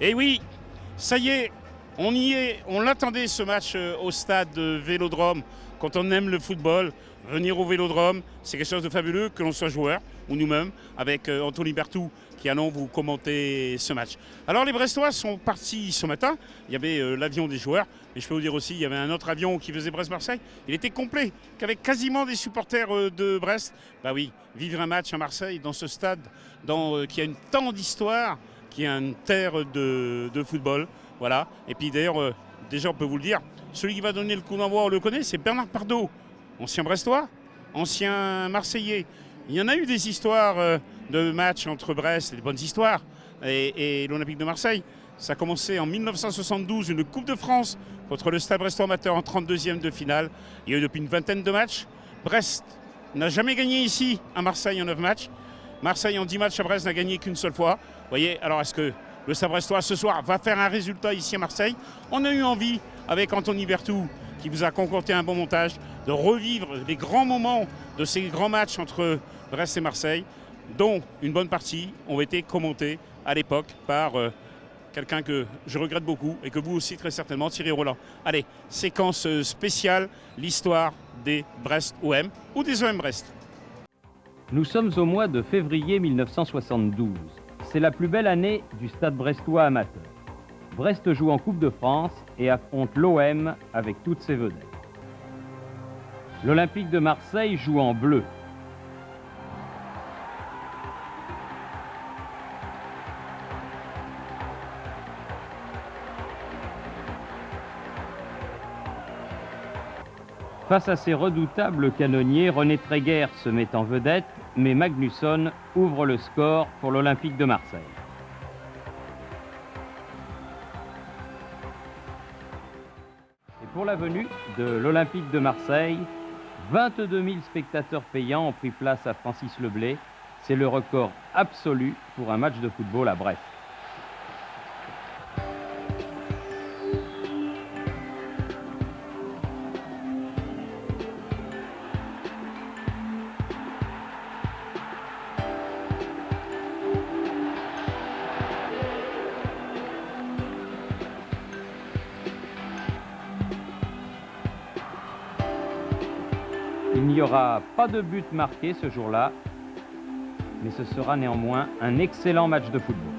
Et oui, ça y est, on y est. On l'attendait ce match au stade Vélodrome. Quand on aime le football, venir au Vélodrome, c'est quelque chose de fabuleux, que l'on soit joueur ou nous-mêmes, avec Anthony Berthoud qui allons vous commenter ce match. Alors les Brestois sont partis ce matin. Il y avait l'avion des joueurs, mais je peux vous dire aussi, il y avait un autre avion qui faisait Brest-Marseille. Il était complet, qu'avec quasiment des supporters de Brest. Bah oui, vivre un match à Marseille, dans ce stade qui a une tant d'histoire, qui est une terre de football. Voilà. Et puis d'ailleurs, déjà on peut vous le dire, celui qui va donner le coup d'envoi, on le connaît, c'est Bernard Pardo, ancien Brestois, ancien Marseillais. Il y en a eu des histoires de matchs entre Brest, des bonnes histoires, et l'Olympique de Marseille. Ça a commencé en 1972, une Coupe de France contre le Stade Brestois Amateur en 32e de finale. Il y a eu depuis une vingtaine de matchs. Brest n'a jamais gagné ici à Marseille en 9 matchs. Marseille en 10 matchs à Brest n'a gagné qu'une seule fois. Vous voyez, alors est-ce que le Stade Brestois ce soir va faire un résultat ici à Marseille? On a eu envie, avec Anthony Berthoud, qui vous a concocté un bon montage, de revivre les grands moments de ces grands matchs entre Brest et Marseille, dont une bonne partie ont été commentés à l'époque par quelqu'un que je regrette beaucoup et que vous aussi très certainement, Thierry Roland. Allez, séquence spéciale, l'histoire des Brest OM ou des OM Brest. Nous sommes au mois de février 1972. C'est la plus belle année du Stade brestois amateur. Brest joue en Coupe de France et affronte l'OM avec toutes ses vedettes. L'Olympique de Marseille joue en bleu. Face à ces redoutables canonniers, René Tréguer se met en vedette, mais Magnusson ouvre le score pour l'Olympique de Marseille. Et pour la venue de l'Olympique de Marseille, 22 000 spectateurs payants ont pris place à Francis Leblay. C'est le record absolu pour un match de football à Brest. Il n'y aura pas de but marqué ce jour-là, mais ce sera néanmoins un excellent match de football.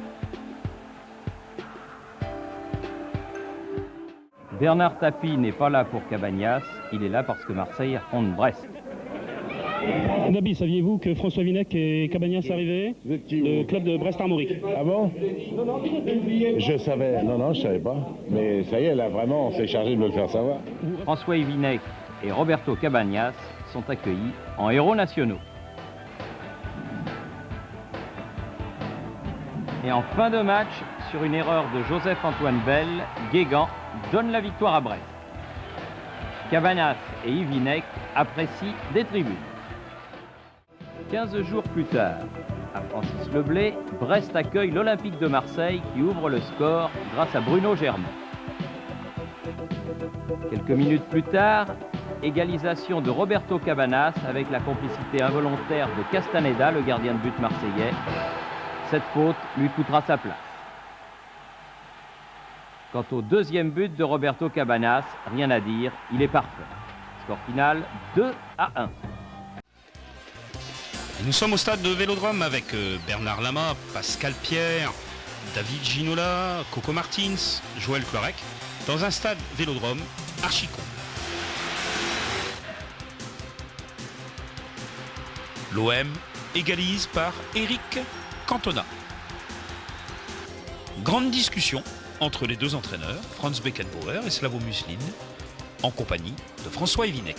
Bernard Tapie n'est pas là pour Cabagnas, il est là parce que Marseille affronte Brest. Nabi, saviez-vous que François Vinec et Cabagnas arrivaient? Le club de Brest-Armorique. Ah bon? Je savais. Non, je savais pas. Mais ça y est, là, vraiment, on s'est chargé de me le faire savoir. François Vinec et Roberto Cabagnas sont accueillis en héros nationaux. Et en fin de match, sur une erreur de Joseph-Antoine Bell, Guégan donne la victoire à Brest. Cabagnas et Yvinec apprécient des tribunes. 15 jours plus tard, à Francis Leblay, Brest accueille l'Olympique de Marseille qui ouvre le score grâce à Bruno Germain. Quelques minutes plus tard, égalisation de Roberto Cabanas avec la complicité involontaire de Castaneda, le gardien de but marseillais. Cette faute lui coûtera sa place. Quant au deuxième but de Roberto Cabanas, rien à dire, il est parfait. Score final 2-1. Nous sommes au stade de Vélodrome avec Bernard Lama, Pascal Pierre, David Ginola, Coco Martins, Joël Clorec, dans un stade Vélodrome archi-con. L'OM égalise par Eric Cantona. Grande discussion entre les deux entraîneurs, Franz Beckenbauer et Slavo Muslin, en compagnie de François Yvinec.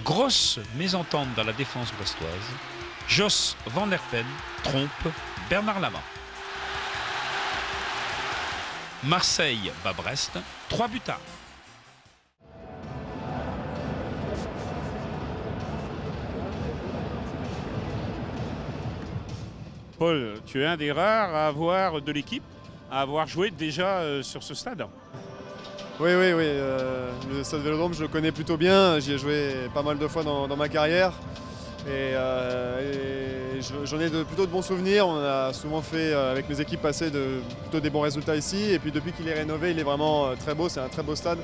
Grosse mésentente dans la défense brestoise. Jos Van Herpen trompe Bernard Lama. Marseille bat Brest, 3 buts à 1. Paul, tu es un des rares à avoir de l'équipe, à avoir joué déjà sur ce stade. Oui. Le stade Vélodrome, je le connais plutôt bien. J'y ai joué pas mal de fois dans ma carrière. Et Et j'en ai plutôt de bons souvenirs. On a souvent fait avec mes équipes passées plutôt des bons résultats ici. Et puis depuis qu'il est rénové, il est vraiment très beau. C'est un très beau stade.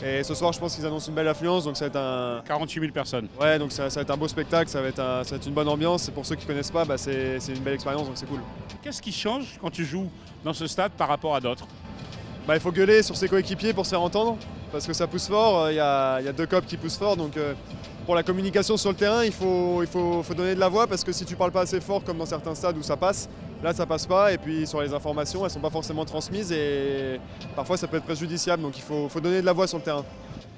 Et ce soir, je pense qu'ils annoncent une belle affluence. Donc ça va être 48 000 personnes. Ouais, donc ça va être un beau spectacle. Ça va être une bonne ambiance. Et pour ceux qui ne connaissent pas, c'est une belle expérience. Donc c'est cool. Qu'est-ce qui change quand tu joues dans ce stade par rapport à d'autres? Il faut gueuler sur ses coéquipiers pour se faire entendre. Parce que ça pousse fort. Il y a 2 copes qui poussent fort. Donc pour la communication sur le terrain, il faut donner de la voix. Parce que si tu ne parles pas assez fort, comme dans certains stades où ça passe, là ça passe pas. Et puis sur les informations, elles ne sont pas forcément transmises. Et parfois ça peut être préjudiciable. Donc il faut donner de la voix sur le terrain.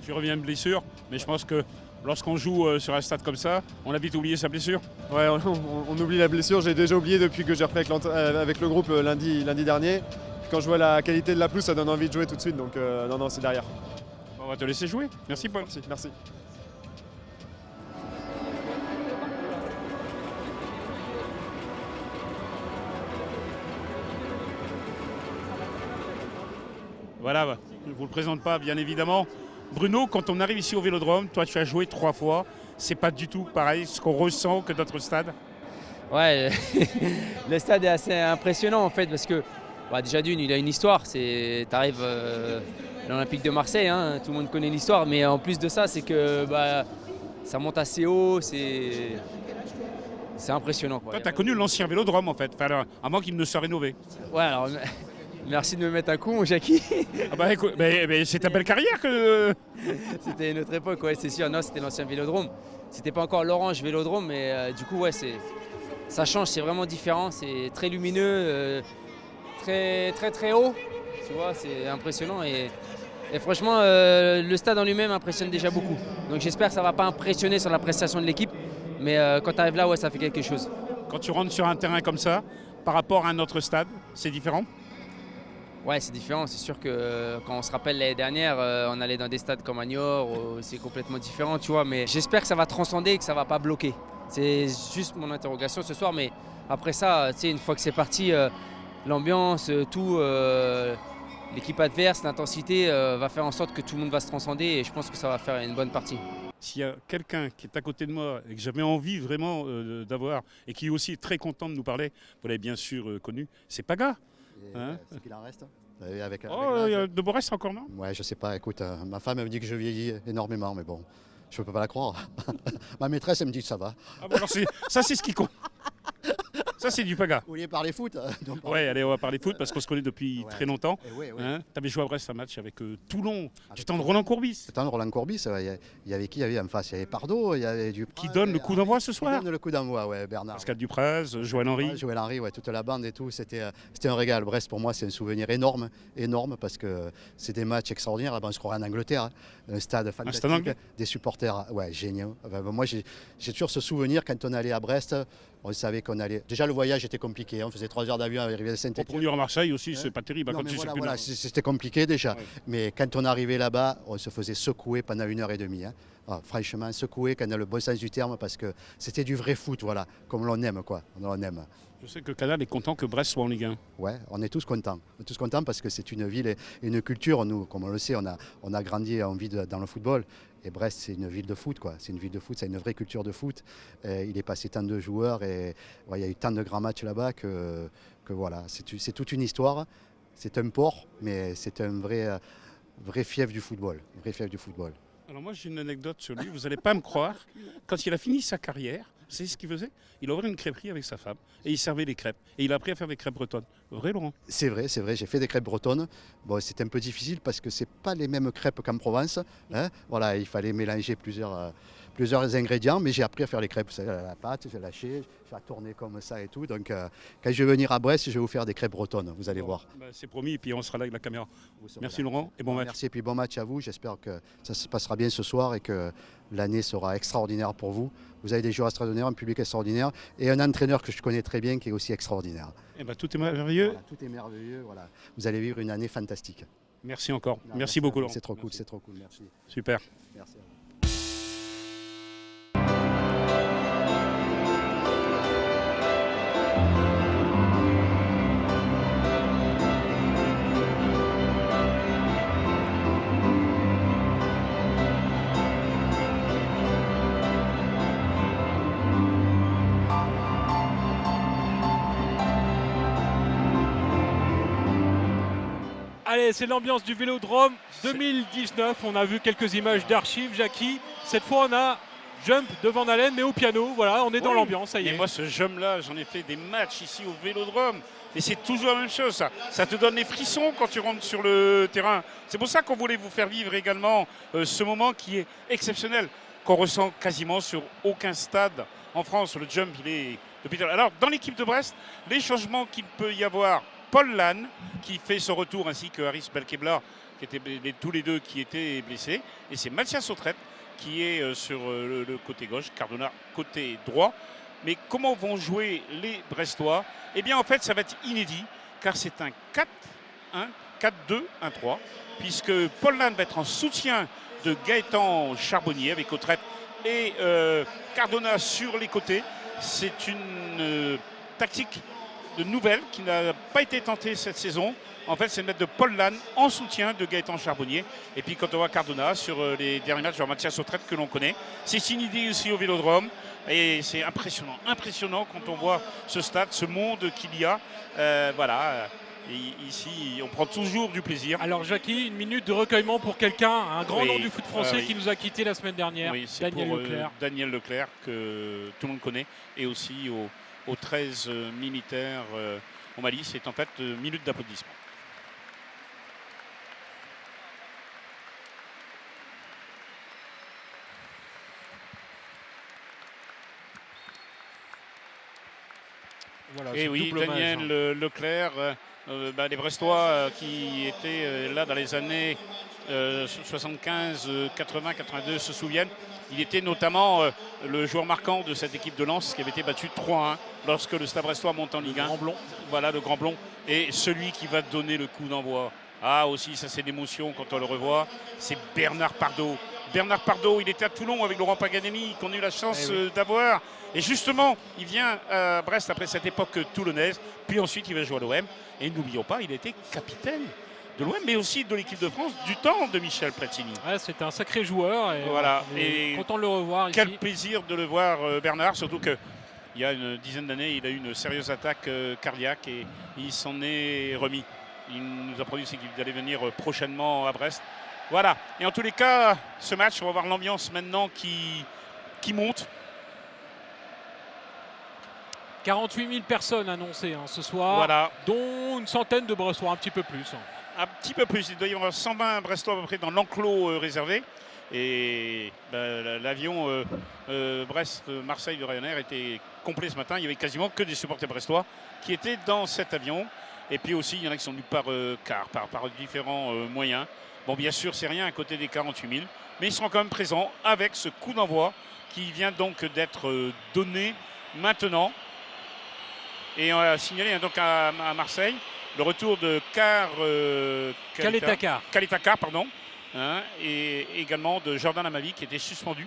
Tu reviens de blessure, mais je pense que lorsqu'on joue sur un stade comme ça, on a vite oublié sa blessure. Ouais, on oublie la blessure. J'ai déjà oublié depuis que j'ai repris avec le groupe lundi dernier. Quand je vois la qualité de la pelouse, ça donne envie de jouer tout de suite. Donc non, c'est derrière. On va te laisser jouer. Merci Paul. Merci. Voilà, je ne vous le présente pas bien évidemment. Bruno, quand on arrive ici au Vélodrome, toi tu as joué 3 fois. C'est pas du tout pareil ce qu'on ressent que d'autres stades. Ouais, le stade est assez impressionnant en fait parce que déjà d'une, il a une histoire. Tu arrives à l'Olympique de Marseille, hein, tout le monde connaît l'histoire, mais en plus de ça, c'est que ça monte assez haut, c'est impressionnant. Toi, tu as connu l'ancien Vélodrome en fait, enfin, avant qu'il ne soit rénové. Ouais, alors merci de me mettre un coup, mon Jackie. Ah bah écoute, c'est ta belle carrière que. C'était une autre époque, ouais, c'est sûr. Non, c'était l'ancien Vélodrome. C'était pas encore l'Orange Vélodrome, mais du coup, ouais, ça change, c'est vraiment différent, c'est très lumineux. Très très très haut, tu vois, c'est impressionnant et franchement le stade en lui-même impressionne déjà beaucoup. Donc j'espère que ça ne va pas impressionner sur la prestation de l'équipe, mais quand tu arrives là, ouais, ça fait quelque chose. Quand tu rentres sur un terrain comme ça, par rapport à un autre stade, c'est différent? Ouais, c'est différent, c'est sûr que quand on se rappelle l'année dernière, on allait dans des stades comme à Niort, c'est complètement différent, tu vois, mais j'espère que ça va transcender et que ça ne va pas bloquer. C'est juste mon interrogation ce soir, mais après ça, tu sais, une fois que c'est parti, l'ambiance, tout, l'équipe adverse, l'intensité va faire en sorte que tout le monde va se transcender et je pense que ça va faire une bonne partie. S'il y a quelqu'un qui est à côté de moi et que j'avais envie vraiment d'avoir et qui est aussi très content de nous parler, vous l'avez bien sûr connu, c'est Paga. Hein, c'est qu'il en reste. Il y a de beaux restes encore, non? Ouais, je sais pas, écoute, ma femme elle me dit que je vieillis énormément, mais bon, je peux pas la croire. Ma maîtresse elle me dit que ça va. Ah bon, alors ça c'est ce qui compte. Ça, c'est du Paga. Vous vouliez parler foot? Ouais, allez, on va parler foot parce qu'on se connaît depuis très longtemps. Ouais. Hein, tu avais joué à Brest un match avec Toulon, du temps de Roland Courbis. Du temps de Roland Courbis, il y avait qui? Il y avait en face, il y avait Pardo, il y avait Dupraz. Qui donne le coup d'envoi ce soir? Qui donne le coup d'envoi, ouais, Bernard. Pascal Dupraz, Joël Henry. Joël Henry, ouais, toute la bande et tout. C'était un régal. Brest, pour moi, c'est un souvenir énorme parce que c'est des matchs extraordinaires. On se croirait en Angleterre, hein. Un stade fantastique, des supporters, ouais, géniaux. Moi, j'ai toujours ce souvenir quand on allait à Brest. On savait qu'on allait. Déjà, le voyage était compliqué. On faisait 3 heures d'avion à arriver à Saint-Étienne. Pour venir à Marseille aussi, c'est pas terrible. Non, voilà, c'était compliqué déjà. Ouais. Mais quand on arrivait là-bas, on se faisait secouer pendant 1h30. Hein. Ah, franchement, secouer quand on a le bon sens du terme parce que c'était du vrai foot, voilà, comme l'on aime, quoi. On aime. Je sais que Canal est content que Brest soit en Ligue 1. Ouais, on est tous contents. On est tous contents parce que c'est une ville et une culture. Nous, comme on le sait, on a grandi dans le football. Et Brest, c'est une ville de foot, quoi. C'est une ville de foot, c'est une vraie culture de foot. Il est passé tant de joueurs et il y a eu tant de grands matchs là-bas que voilà, c'est toute une histoire. C'est un port, mais c'est un vrai fief du football. Vrai fief du football. Alors moi, j'ai une anecdote sur lui, vous n'allez pas me croire. Quand il a fini sa carrière, vous savez ce qu'il faisait? Il a ouvert une crêperie avec sa femme et il servait les crêpes. Et il a appris à faire des crêpes bretonnes. Vrai, Laurent? C'est vrai, j'ai fait des crêpes bretonnes. Bon, c'était un peu difficile parce que ce n'est pas les mêmes crêpes qu'en Provence. Hein. Voilà, il fallait mélanger plusieurs ingrédients, mais j'ai appris à faire les crêpes. La pâte, j'ai lâché, j'ai la tourné comme ça et tout. Donc, quand je vais venir à Brest, je vais vous faire des crêpes bretonnes, vous allez voir. Bah, c'est promis, et puis on sera là avec la caméra. Merci Laurent, et bon match. Merci, et puis bon match à vous. J'espère que ça se passera bien ce soir et que l'année sera extraordinaire pour vous. Vous avez des joueurs extraordinaires, un public extraordinaire et un entraîneur que je connais très bien qui est aussi extraordinaire. Et bah, tout est merveilleux. Voilà, tout est merveilleux, voilà. Vous allez vivre une année fantastique. Merci encore. Merci beaucoup Laurent. C'est trop cool, c'est trop cool. Merci. Super. Merci à vous. Allez, c'est l'ambiance du Vélodrome 2019. On a vu quelques images d'archives, Jackie. Cette fois, on a Jump de Van Halen, mais au piano. Voilà, on est dans l'ambiance, ça y est. Et moi, ce Jump-là, j'en ai fait des matchs ici au Vélodrome. Et c'est toujours la même chose, ça. Ça te donne les frissons quand tu rentres sur le terrain. C'est pour ça qu'on voulait vous faire vivre également ce moment qui est exceptionnel, qu'on ressent quasiment sur aucun stade en France. Le Jump, il est depuis. Alors, dans l'équipe de Brest, les changements qu'il peut y avoir, Paul Lannes, qui fait son retour, ainsi que Haris Belkebla, qui étaient tous les deux qui étaient blessés. Et c'est Mathias Sautrette qui est sur le côté gauche, Cardona côté droit. Mais comment vont jouer les Brestois? Eh bien, en fait, ça va être inédit, car c'est un 4-1, 4-2-1-3, puisque Paul Lannes va être en soutien de Gaëtan Charbonnier avec Autrette et Cardona sur les côtés. C'est une tactique de nouvelle qui n'a pas été tentée cette saison. En fait, c'est de mettre de Paul Lannes en soutien de Gaëtan Charbonnier. Et puis quand on voit Cardona sur les derniers matchs, genre Mathias Sautrette que l'on connaît. C'est inédit aussi au Vélodrome. Et c'est impressionnant quand on voit ce stade, ce monde qu'il y a. Voilà. Et ici, on prend toujours du plaisir. Alors Jackie, une minute de recueillement pour quelqu'un, un grand Oui, nom du foot français oui. qui nous a quittés la semaine dernière, Oui, c'est Daniel pour Leclerc. Daniel Leclerc, que tout le monde connaît, et aussi aux 13 militaires au Mali. C'est en fait minute d'applaudissement. Voilà, Et ce oui, double Daniel hommage. Leclerc, les Brestois qui étaient là dans les années 75, 80, 82 se souviennent. Il était notamment le joueur marquant de cette équipe de Lens qui avait été battu 3-1 lorsque le Stade Brestois monte en Ligue 1. Grand blond. Voilà, le grand blond. Et celui qui va donner le coup d'envoi. Ah aussi, ça c'est l'émotion quand on le revoit. C'est Bernard Pardo. Bernard Pardo, il était à Toulon avec Laurent Paganelli, qu'on a eu la chance d'avoir. Et justement, il vient à Brest après cette époque toulonnaise. Puis ensuite, il va jouer à l'OM. Et n'oublions pas, il était capitaine de l'OM, mais aussi de l'équipe de France du temps de Michel Platini. Ouais, c'est un sacré joueur. Et Voilà. on est Et content de le revoir quel ici. plaisir de le voir, Bernard, surtout qu'il y a une dizaine d'années, il a eu une sérieuse attaque cardiaque et il s'en est remis. Il nous a promis qu'il allait venir prochainement à Brest. Voilà. Et en tous les cas, ce match, on va voir l'ambiance maintenant qui monte. 48 000 personnes annoncées ce soir, Voilà. dont une centaine de Brestois, un petit peu plus. Un petit peu plus. Il doit y avoir 120 Brestois à peu près dans l'enclos réservé. Et l'avion Brest-Marseille de Ryanair était complet ce matin. Il n'y avait quasiment que des supporters brestois qui étaient dans cet avion. Et puis aussi, il y en a qui sont venus par car, par différents moyens. Bon, bien sûr, c'est rien à côté des 48 000. Mais ils seront quand même présents avec ce coup d'envoi qui vient donc d'être donné maintenant. Et on a signalé donc à Marseille le retour de Kaletakar, pardon, et également de Jordan Amavi qui était suspendu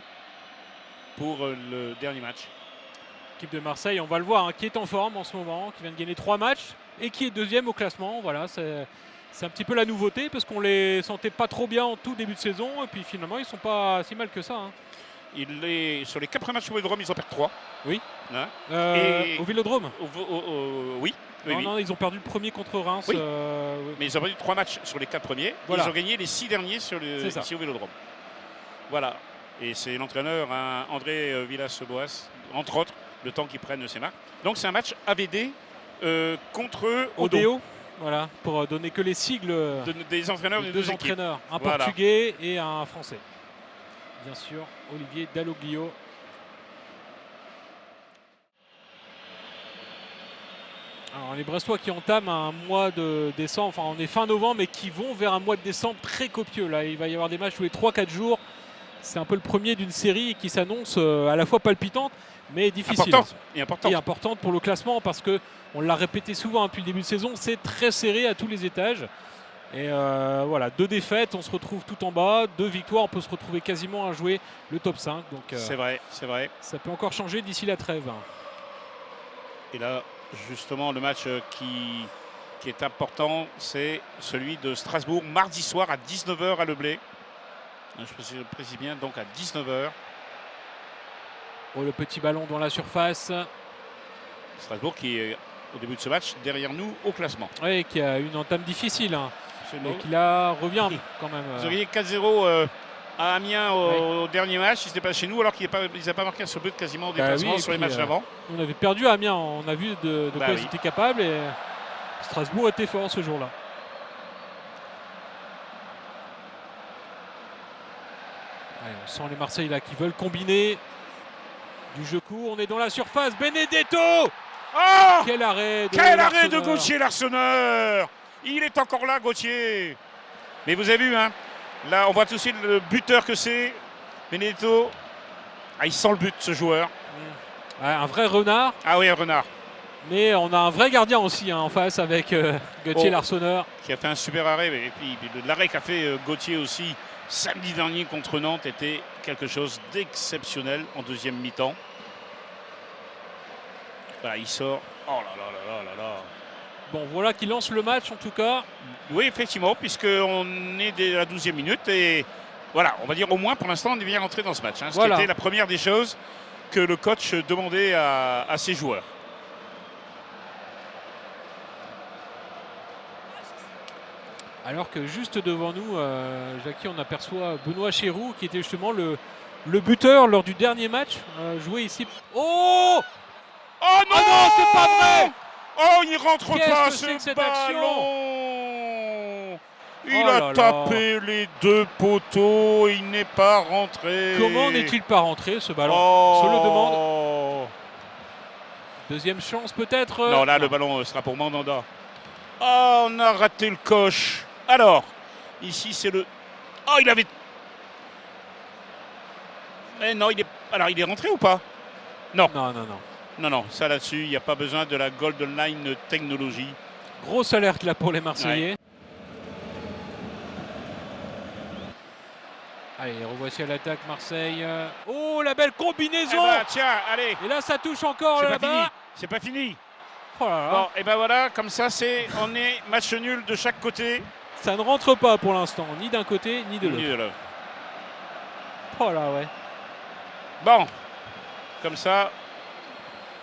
pour le dernier match. L'équipe de Marseille, on va le voir, qui est en forme en ce moment, qui vient de gagner 3 matchs et qui est deuxième au classement. Voilà, c'est un petit peu la nouveauté parce qu'on les sentait pas trop bien en tout début de saison et puis finalement ils sont pas si mal que ça. Sur les 4 matchs au Vélodrome, ils en perdent 3. Oui. Au Vélodrome Oui. Non, ils ont perdu le premier contre Reims. Oui. Mais ils ont perdu 3 matchs sur les 4 premiers. Voilà. Ils ont gagné les 6 derniers ici au Vélodrome. Voilà. Et c'est l'entraîneur André Villas-Boas, entre autres, le temps qu'ils prennent ses marques. Donc c'est un match AVD contre Odeo. Voilà, pour donner que les sigles des entraîneurs des des deux deux équipes. entraîneurs, un Voilà. Portugais et un Français. Bien sûr, Olivier Dalloglio. Alors les Brestois qui entament un mois de décembre, enfin on est fin novembre, mais qui vont vers un mois de décembre très copieux. Là, il va y avoir des matchs tous les 3-4 jours. C'est un peu le premier d'une série qui s'annonce à la fois palpitante, mais difficile. Et importante pour le classement parce qu'on l'a répété souvent depuis le début de saison, c'est très serré à tous les étages. Et voilà, 2 défaites, on se retrouve tout en bas, 2 victoires, on peut se retrouver quasiment à jouer le top 5. Donc c'est vrai. ça peut encore changer d'ici la trêve. Et là, justement, le match qui est important, c'est celui de Strasbourg, mardi soir à 19h à Le Blé. Je précise bien, donc à 19h. Oh, le petit ballon dans la surface. Strasbourg qui est, au début de ce match, derrière nous au classement. Oui, qui a une entame difficile. Mais qui là revient quand même. Vous auriez 4-0 à Amiens au dernier match, il n'était pas chez nous alors qu'il n'a pas marqué un seul but quasiment au déplacement sur les matchs d'avant. On avait perdu à Amiens, on a vu de quoi ils étaient capables et Strasbourg était fort ce jour-là. On sent les Marseillais là qui veulent combiner du jeu court. On est dans la surface. Benedetto. Oh, quel arrêt de Gauthier Larsonneur. Il est encore là, Gauthier. Mais vous avez vu, hein, là, on voit tout de suite le buteur que c'est. Benedetto. Ah, il sent le but, ce joueur. Un vrai renard. Ah oui, un renard. Mais on a un vrai gardien aussi en face avec Gauthier Larsonneur. Qui a fait un super arrêt. Et puis l'arrêt qu'a fait Gauthier aussi samedi dernier contre Nantes était quelque chose d'exceptionnel en deuxième mi-temps. Voilà, il sort. Oh là là là là là là. Bon, voilà qui lance le match en tout cas. Oui, effectivement, puisqu'on est dès la 12e minute. Et voilà, on va dire au moins pour l'instant, on est bien rentré dans ce match. Hein, ce qui était la première des choses que le coach demandait à ses joueurs. Alors que juste devant nous, Jackie, on aperçoit Benoît Chéroux qui était justement le buteur lors du dernier match joué ici. Oh non, c'est pas vrai. Oh, il rentre pas ce ballon. Il a tapé les deux poteaux, il n'est pas rentré. Comment n'est-il pas rentré ce ballon? Se le demande. Deuxième chance peut-être. Non, là le ballon sera pour Mandanda. Oh, on a raté le coche. Alors, ici c'est le... Oh, il avait... Mais non, il est rentré ou pas? Non. Non, ça là-dessus, il n'y a pas besoin de la Golden Line technologie. Grosse alerte là pour les Marseillais. Ouais. Allez, revoici à l'attaque Marseille. Oh, la belle combinaison. Tiens, allez. Et là, ça touche encore là-bas. C'est pas fini. Oh là là. Bon, et ben voilà, comme ça, on est match nul de chaque côté. Ça ne rentre pas pour l'instant, ni d'un côté, ni de l'autre. Oh là, ouais. Bon, comme ça,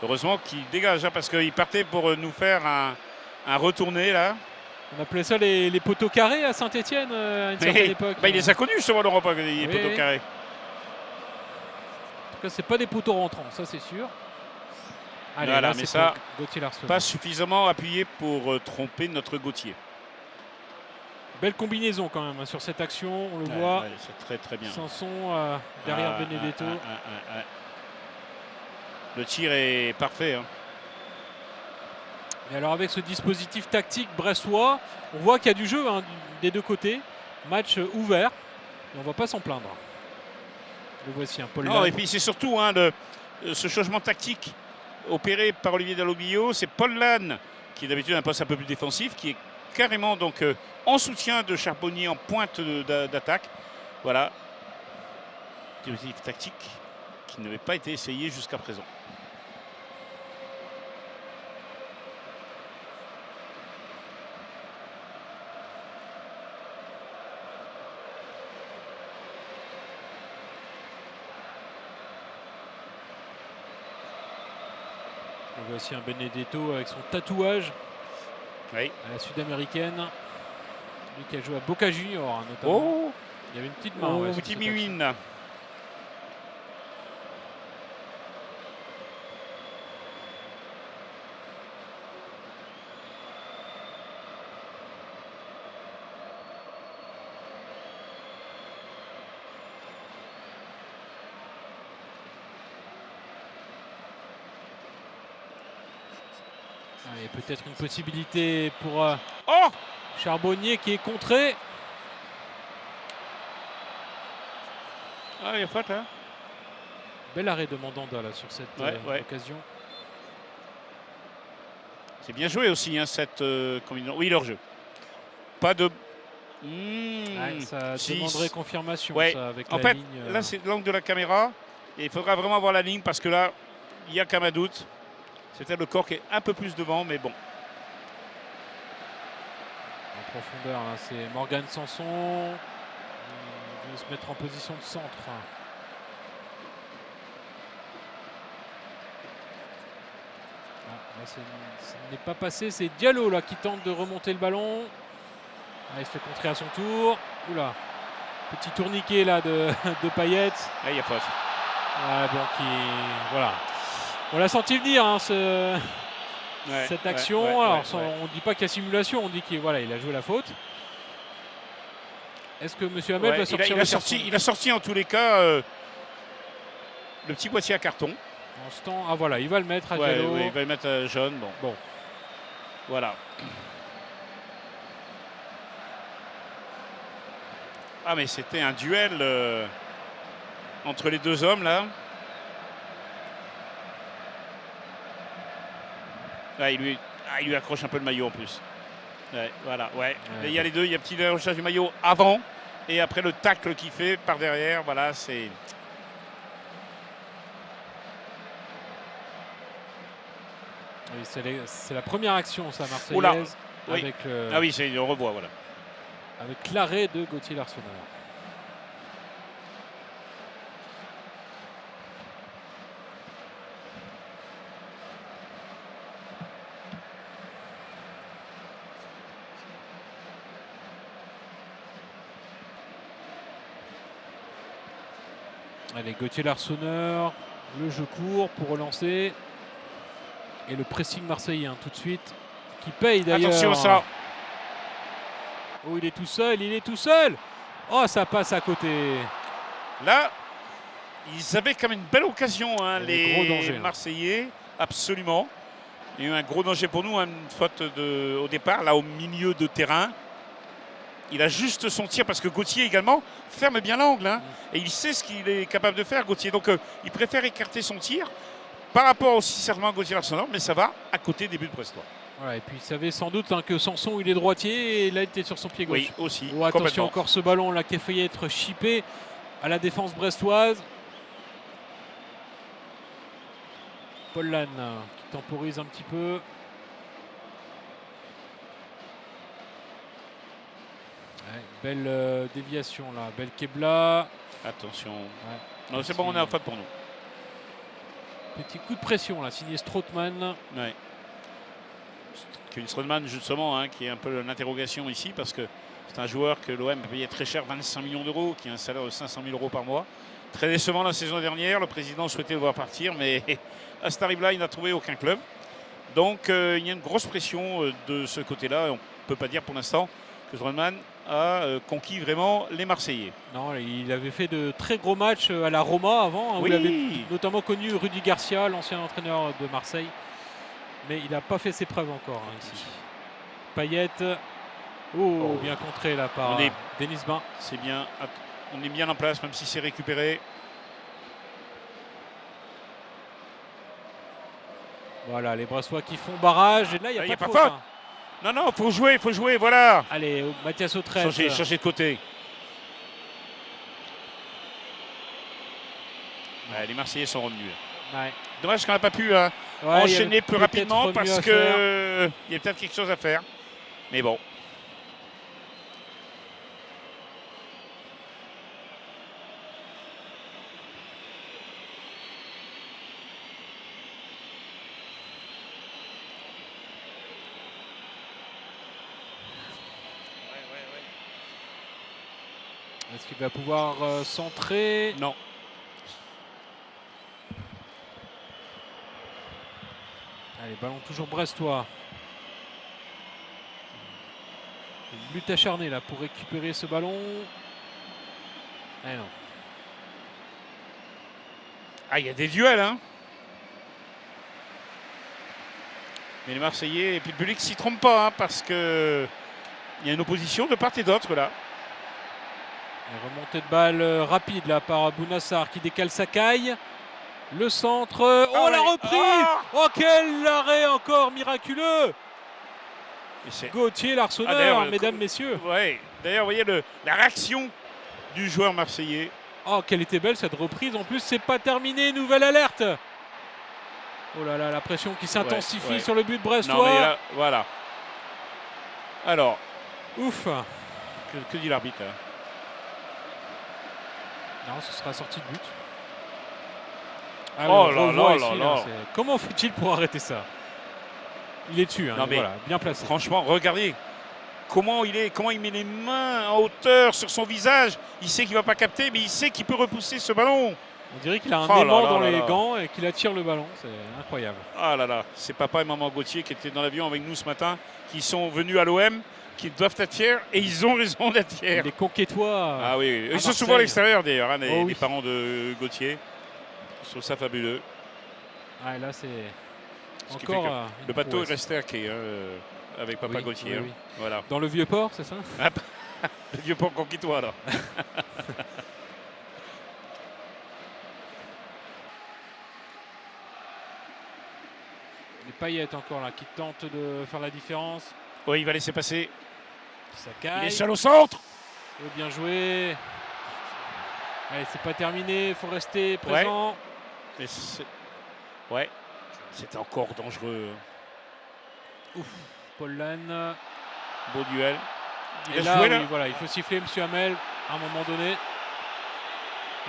heureusement qu'il dégage, hein, parce qu'il partait pour nous faire un retourné, là. On appelait ça les poteaux carrés à Saint-Etienne à une certaine époque. Il les a connus, justement, l'Europe, les poteaux carrés. En tout cas, c'est pas des poteaux rentrants, ça c'est sûr. Allez, voilà, là, mais ça, pas suffisamment appuyé pour tromper notre Gauthier. Belle combinaison quand même sur cette action, on le voit. Ouais, c'est très très bien. Sanson derrière Benedetto. Le tir est parfait. Hein. Et alors avec ce dispositif tactique brestois, on voit qu'il y a du jeu des deux côtés. Match ouvert et on ne va pas s'en plaindre. Le voici un Paul Lannes. Et puis c'est surtout ce changement tactique opéré par Olivier Dalloglio, c'est Paul Lannes qui est d'habitude un poste un peu plus défensif, qui est carrément donc en soutien de Charbonnier en pointe d'attaque. Voilà. Dispositif tactique qui n'avait pas été essayé jusqu'à présent. On voit aussi un Benedetto avec son tatouage à la sud-américaine. Lui qui a joué à Boca Junior notamment. Il y avait une petite main. Petit Miwin. Et peut-être une possibilité pour Charbonnier qui est contré. Ah, il y a faute là. Bel arrêt de Mandanda là sur cette occasion. C'est bien joué aussi cette combinaison. Oui, leur jeu. Pas de... ça demanderait confirmation ça, avec en la fait, ligne. Là c'est l'angle de la caméra. Et il faudra vraiment voir la ligne parce que là, il y a quand même un doute. C'était le corps qui est un peu plus devant, mais bon. En profondeur, là, c'est Morgan Sanson. Il veut se mettre en position de centre. Là, ce n'est pas passé. C'est Diallo là, qui tente de remonter le ballon. Ah, il se fait contrer à son tour. Oula. Petit tourniquet là de Payet. Ah, il y a faute. Ouais, bon, voilà. On l'a senti venir, hein, Ouais, cette ouais, action. ouais, Alors, ouais, ouais. on ne dit pas qu'il y a simulation, on dit qu'il voilà, il a joué la faute. Est-ce que M. Hamel Ouais, va sortir il a sorti en tous les cas le petit boîtier à carton. En ce temps, ah voilà, il va le mettre à Diallo. Ouais, il va le mettre à jaune. Bon. Voilà. Ah, mais c'était un duel entre les deux hommes là. Ah, il lui accroche un peu le maillot en plus. Ouais, voilà, ouais. Il y a les deux, il y a un petit décrochage du maillot avant et après le tacle qu'il fait par derrière. Voilà, c'est. Oui, c'est la première action, ça, marseillaise. Oula, oui. Avec Ah oui, on revoit, voilà. Avec l'arrêt de Gauthier Larsonneur. Allez, Gauthier Larsonneur, le jeu court pour relancer. Et le pressing marseillais tout de suite, qui paye d'ailleurs. Attention ça. Oh, il est tout seul. Oh, ça passe à côté. Là, ils avaient quand même une belle occasion, hein, les gros dangers, Marseillais, absolument. Il y a eu un gros danger pour nous, hein, une faute au départ, là au milieu de terrain. Il a juste son tir parce que Gauthier également ferme bien l'angle. Hein, et il sait ce qu'il est capable de faire, Gauthier. Donc il préfère écarter son tir par rapport aussi certainement à Gauthier Larsonneur, mais ça va à côté des buts brestois. Voilà, et puis il savait sans doute que Sanson il est droitier et là il était sur son pied gauche. Oui, aussi. Oh, attention, encore ce ballon là qui a failli être chippé à la défense brestoise. Paul Lannes qui temporise un petit peu. Ouais, belle déviation là, belle Kebla. Attention. Ouais, non, c'est bon, on est en faute pour nous. Petit coup de pression là, signé Strootman. Ouais. Kevin Strootman justement, hein, qui est un peu l'interrogation ici parce que c'est un joueur que l'OM payait très cher, 25 millions d'euros, qui a un salaire de 500 000 euros par mois. Très décevant la saison dernière, le président souhaitait le voir partir, mais à ce tarif-là, il n'a trouvé aucun club. Donc il y a une grosse pression de ce côté-là. On ne peut pas dire pour l'instant que Strootman a conquis vraiment les Marseillais. Non, il avait fait de très gros matchs à la Roma avant, hein, oui. où il avait notamment connu Rudy Garcia, l'ancien entraîneur de Marseille. Mais il n'a pas fait ses preuves encore ici. Payet. Oh, bien contré là par Denis Bain. C'est bien. On est bien en place, même si c'est récupéré. Voilà, les Bressois qui font barrage. Et là, il n'y a pas de faute. Hein. Non, non, faut jouer, voilà. Allez, Mathias Autrette. Changer de côté. Ouais, les Marseillais sont revenus. Ouais. Dommage qu'on n'a pas pu enchaîner plus rapidement parce qu'il y a peut-être quelque chose à faire. Mais bon. Est-ce qu'il va pouvoir centrer? Non. Allez, ballon toujours brestois. Une lutte acharnée là pour récupérer ce ballon. Eh non. Ah, il y a des duels, hein. Mais les Marseillais et puis le public ne s'y trompent pas, hein, parce que il y a une opposition de part et d'autre là. Une remontée de balle rapide là par Bounassar qui décale sa caille. Le centre. Oh, la reprise. Oh, quel arrêt encore miraculeux. Gauthier Larsonneur, mesdames, messieurs. Ouais. D'ailleurs, vous voyez la réaction du joueur marseillais. Oh, quelle était belle cette reprise. En plus, c'est pas terminé. Nouvelle alerte. Oh là là, la pression qui s'intensifie sur le but brestois. Non, mais là, voilà. Alors. Ouf. Que dit l'arbitre? Non, ce sera sortie de but. Ah, oh là là là là. Comment fait-il pour arrêter ça? Il est dessus, hein, non, mais voilà, bien placé. Franchement, regardez. comment il met les mains en hauteur sur son visage. Il sait qu'il ne va pas capter, mais il sait qu'il peut repousser ce ballon. On dirait qu'il a un Oh là aimant là dans là les là. gants et qu'il attire le ballon. C'est incroyable. Ah là là, c'est papa et maman Gauthier qui étaient dans l'avion avec nous ce matin, qui sont venus à l'OM, qui doivent être fiers, et ils ont raison d'être fiers. Les Conquétois. Ah oui, à ils sont Marseille. souvent à l'extérieur d'ailleurs, hein, les, Oh oui. les parents de Gauthier. Je trouve ça fabuleux. Ah, et là, c'est Ce qui fait encore que une le bateau prouesse. est resté à quai avec papa Oui, Gauthier. oui, hein. oui. Voilà. Dans le vieux port, c'est ça? Le vieux port conquitois là. Les paillettes encore là qui tentent de faire la différence. Oui, il va laisser passer. Ça Il est caille. seul au centre. Bien joué. Allez, c'est pas terminé. Il faut rester présent. Et ouais, c'était encore dangereux. Paul Lannes. Beau duel. Et Il là, a joué oui, là. voilà, il faut siffler M. Hamel à un moment donné.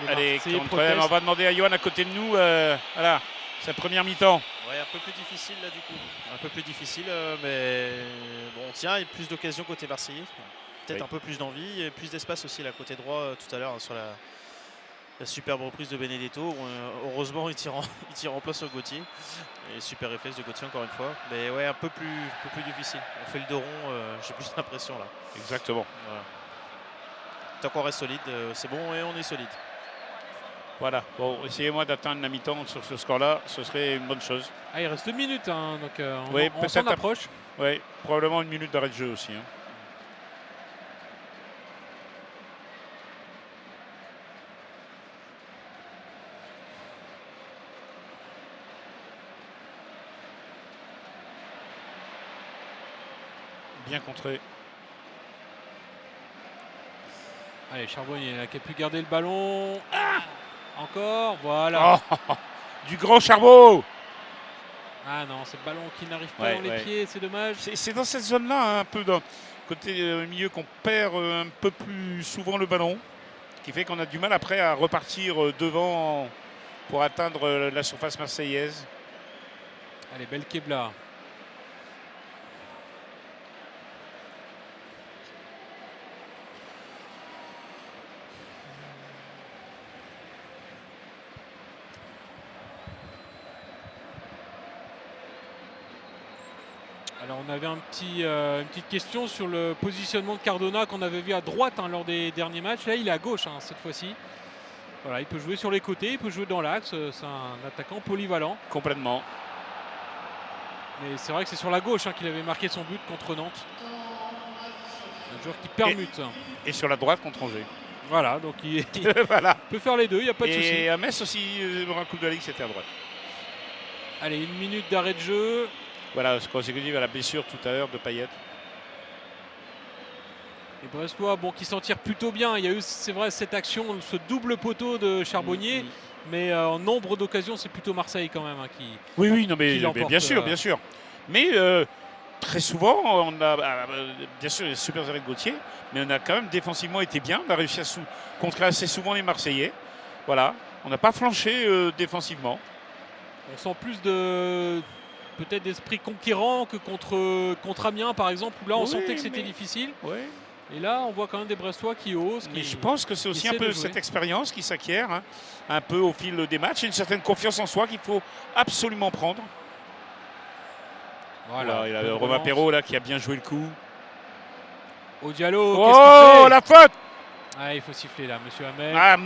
Les Allez, Marseillais contre protestent. on va demander à Johan à côté de nous. Voilà, sa première mi-temps. Ouais, un peu plus difficile là du coup. Un peu plus difficile, mais bon, on tient. Il y a plus d'occasions côté Marseillais. Peut-être Oui. un peu plus d'envie et plus d'espace aussi là côté droit tout à l'heure sur la superbe reprise de Benedetto. Heureusement, il tire en plein sur Gauthier. Et super réflexe de Gauthier encore une fois. Mais ouais, un peu plus difficile. On fait le dos rond, j'ai plus l'impression là. Exactement. Voilà. Tant qu'on reste solide, c'est bon et on est solide. Voilà. Bon, essayez-moi d'atteindre la mi-temps sur ce score-là. Ce serait une bonne chose. Ah, il reste 2 minutes, hein, donc Oui, on s'en peut-être approche. Oui, probablement une minute d'arrêt de jeu aussi. Hein. Bien contré. Allez, Charbonnier là, qui a pu garder le ballon. Ah, encore, voilà. Oh, du grand Charbot. Ah non, c'est le ballon qui n'arrive pas Ouais, dans les ouais. pieds, c'est dommage. C'est dans cette zone-là, hein, un peu dans côté milieu, qu'on perd un peu plus souvent le ballon, qui fait qu'on a du mal après à repartir devant pour atteindre la surface marseillaise. Allez, belle Kebla. Alors on avait une petite question sur le positionnement de Cardona qu'on avait vu à droite hein, lors des derniers matchs. Là il est à gauche hein, cette fois-ci. Voilà, il peut jouer sur les côtés, il peut jouer dans l'axe. C'est un attaquant polyvalent. Complètement. Mais c'est vrai que c'est sur la gauche hein, qu'il avait marqué son but contre Nantes. Un joueur qui permute. Et sur la droite contre Angers. Voilà, donc il Voilà. peut faire les deux, il n'y a pas de souci. Et à Metz aussi, dans la Coupe de la Ligue, c'était à droite. Allez, une minute d'arrêt de jeu. Voilà, ce consécutif à la blessure tout à l'heure de Payet. Les Brestois, bon, qui s'en tirent plutôt bien. Il y a eu, c'est vrai, cette action, ce double poteau de Charbonnier. Mais en nombre d'occasions, c'est plutôt Marseille quand même hein, qui. Oui, non, mais l'emporte, bien sûr, bien sûr. Mais très souvent, on a bien sûr les super arrêts de Gauthier, mais on a quand même défensivement été bien. On a réussi à contrer assez souvent les Marseillais. Voilà, on n'a pas flanché défensivement. On sent plus de peut-être d'esprit conquérant que contre Amiens par exemple, où là on Oui, sentait que c'était mais- difficile. Ouais. Et là, on voit quand même des Brestois qui osent. Mais qui- je pense que c'est aussi un essaie de peu jouer. cette expérience qui s'acquiert, hein, un peu au fil des matchs, et une certaine confiance en soi qu'il faut absolument prendre. Voilà, il y a bonne Romain relance. Perrault là qui a bien joué le coup. Au Diallo, Oh, qu'est-ce qu'il fait la faute. Ah, il faut siffler là, monsieur Hamel. Ah,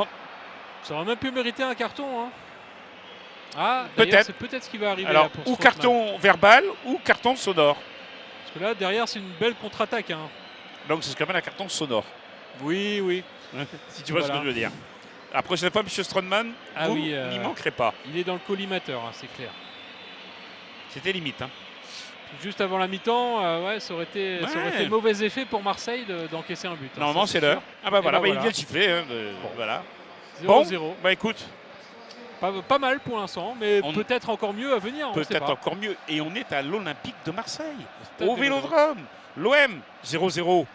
Ça aurait même pu mériter un carton. Hein. Ah, d'ailleurs, peut-être. c'est peut-être ce qui va arriver Alors, là pour ou Strootman. carton verbal ou carton sonore. Parce que là, derrière, c'est une belle contre-attaque. Hein. Donc c'est quand même un carton sonore. Oui, oui. Si tu vois Voilà. ce que je veux dire. La prochaine fois, M. Strootman, Ah vous oui, n'y manquerez pas. Il est dans le collimateur, hein, c'est clair. C'était limite. Hein. Puis juste avant la mi-temps, ouais, ça aurait fait mauvais effet pour Marseille d'encaisser un but. Hein, Normalement, ça, c'est sûr. l'heure. Ah bah Et voilà, bah bah, il voilà. vient de siffler. Hein, voilà. 0-0. Bon, bah écoute, Pas mal pour l'instant, mais On- peut-être encore mieux à venir. on sait peut-être pas. encore mieux. Et on est à l'Olympique de Marseille, Stade au Vélodrome. Vélodrome. L'OM, 0-0.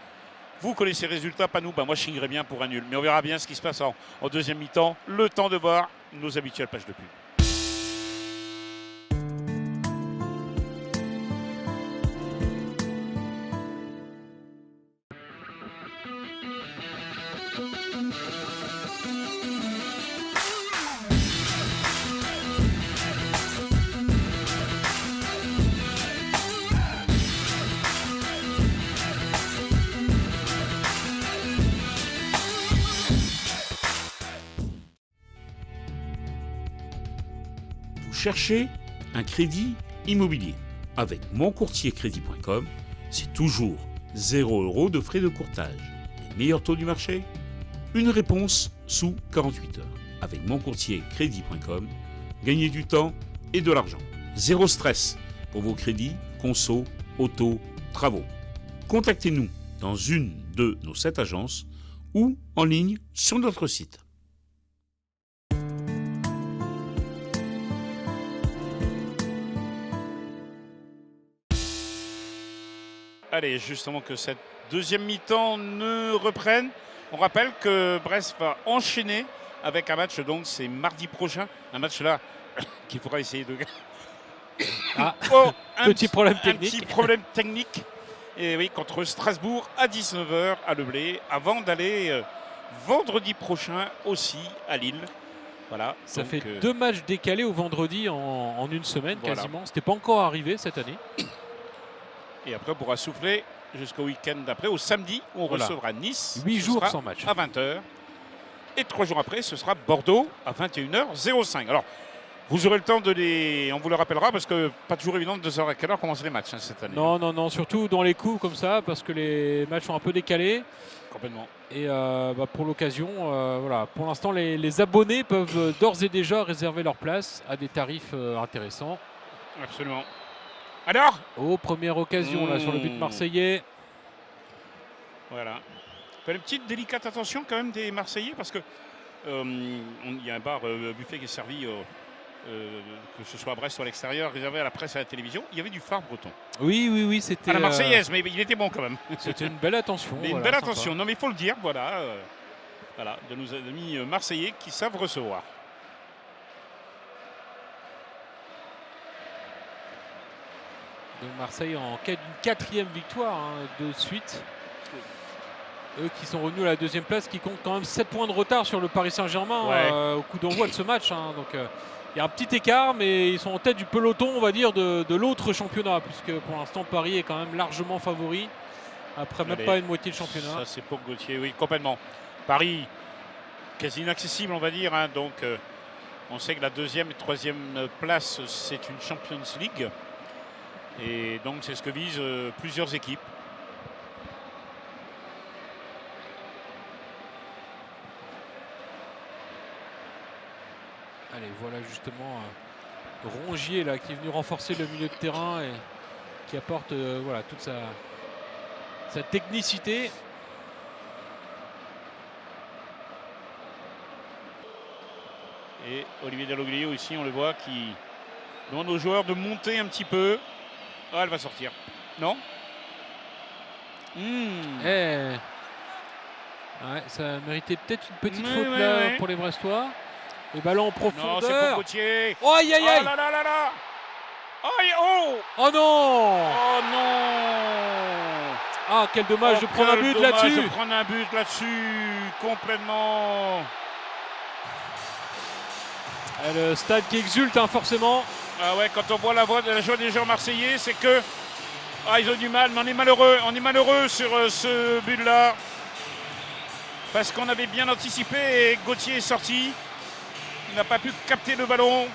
Vous connaissez les résultats, pas nous. Bah, moi, je signerais bien pour un nul. Mais on verra bien ce qui se passe en deuxième mi-temps. Le temps de voir nos habituelles pages de pub. Vous cherchez un crédit immobilier. Avec moncourtiercrédit.com, c'est toujours 0 € de frais de courtage. Les meilleurs taux du marché? Une réponse sous 48 heures. Avec moncourtiercrédit.com, gagnez du temps et de l'argent. Zéro stress pour vos crédits, conso, auto, travaux. Contactez-nous dans une de nos 7 agences ou en ligne sur notre site. Allez, justement que cette deuxième mi-temps ne reprenne, on rappelle que Brest va enchaîner avec un match, donc c'est mardi prochain, un match là qu'il faudra essayer de... Petit problème technique. Et oui, contre Strasbourg à 19h à Le Blé, avant d'aller vendredi prochain aussi à Lille. Voilà. Ça donc, fait 2 matchs décalés au vendredi en une semaine quasiment. C'était pas encore arrivé cette année. Et après, on pourra souffler jusqu'au week-end d'après, au samedi, où on recevra Nice. 8 jours sans match. À 20h. Et 3 jours après, ce sera Bordeaux à 21h05. Alors, vous aurez le temps de les... On vous le rappellera parce que pas toujours évident de savoir à quelle heure commencent les matchs cette année. Non, surtout dans les coups comme ça parce que les matchs sont un peu décalés. Complètement. Et pour l'occasion, voilà, pour l'instant, les abonnés peuvent d'ores et déjà réserver leur place à des tarifs intéressants. Absolument. Alors ? Première occasion là sur le but marseillais. Voilà. Une petite délicate attention quand même des Marseillais parce que il y a un bar buffet qui est servi, que ce soit à Brest ou à l'extérieur, réservé à la presse et à la télévision. Il y avait du phare breton. Oui, c'était... À la Marseillaise, mais il était bon quand même. C'était une belle attention. Une belle attention. Non mais il faut le dire, voilà. Voilà, de nos amis marseillais qui savent recevoir. Donc Marseille en quête d'une 4e victoire de suite. Eux qui sont revenus à la 2e place, qui comptent quand même 7 points de retard sur le Paris Saint-Germain au coup d'envoi de ce match. Donc il y a un petit écart, mais ils sont en tête du peloton, on va dire, de l'autre championnat, puisque pour l'instant Paris est quand même largement favori, après même pas une moitié de championnat. Ça c'est pour Gauthier, oui, complètement. Paris, quasi inaccessible, on va dire. Donc on sait que la 2e et 3e place, c'est une Champions League. Et donc c'est ce que visent plusieurs équipes. Allez, voilà justement Rongier là, qui est venu renforcer le milieu de terrain et qui apporte voilà, toute sa technicité. Et Olivier Dalloglio ici, on le voit, qui demande aux joueurs de monter un petit peu. Ah, elle va sortir. Non ça méritait peut-être une petite faute là pour les Brestois. Les ballons en profondeur. Non, c'est pour Gauthier. Oh, aïe. Oh là là là là. Oh non. Oh non. Ah, quel dommage de prendre un but là-dessus. De prendre un but là-dessus, complètement. Le stade qui exulte forcément. Ah ouais, quand on voit la joie des joueurs marseillais, c'est que ils ont du mal, mais on est malheureux sur ce but-là. Parce qu'on avait bien anticipé et Gauthier est sorti. Il n'a pas pu capter le ballon.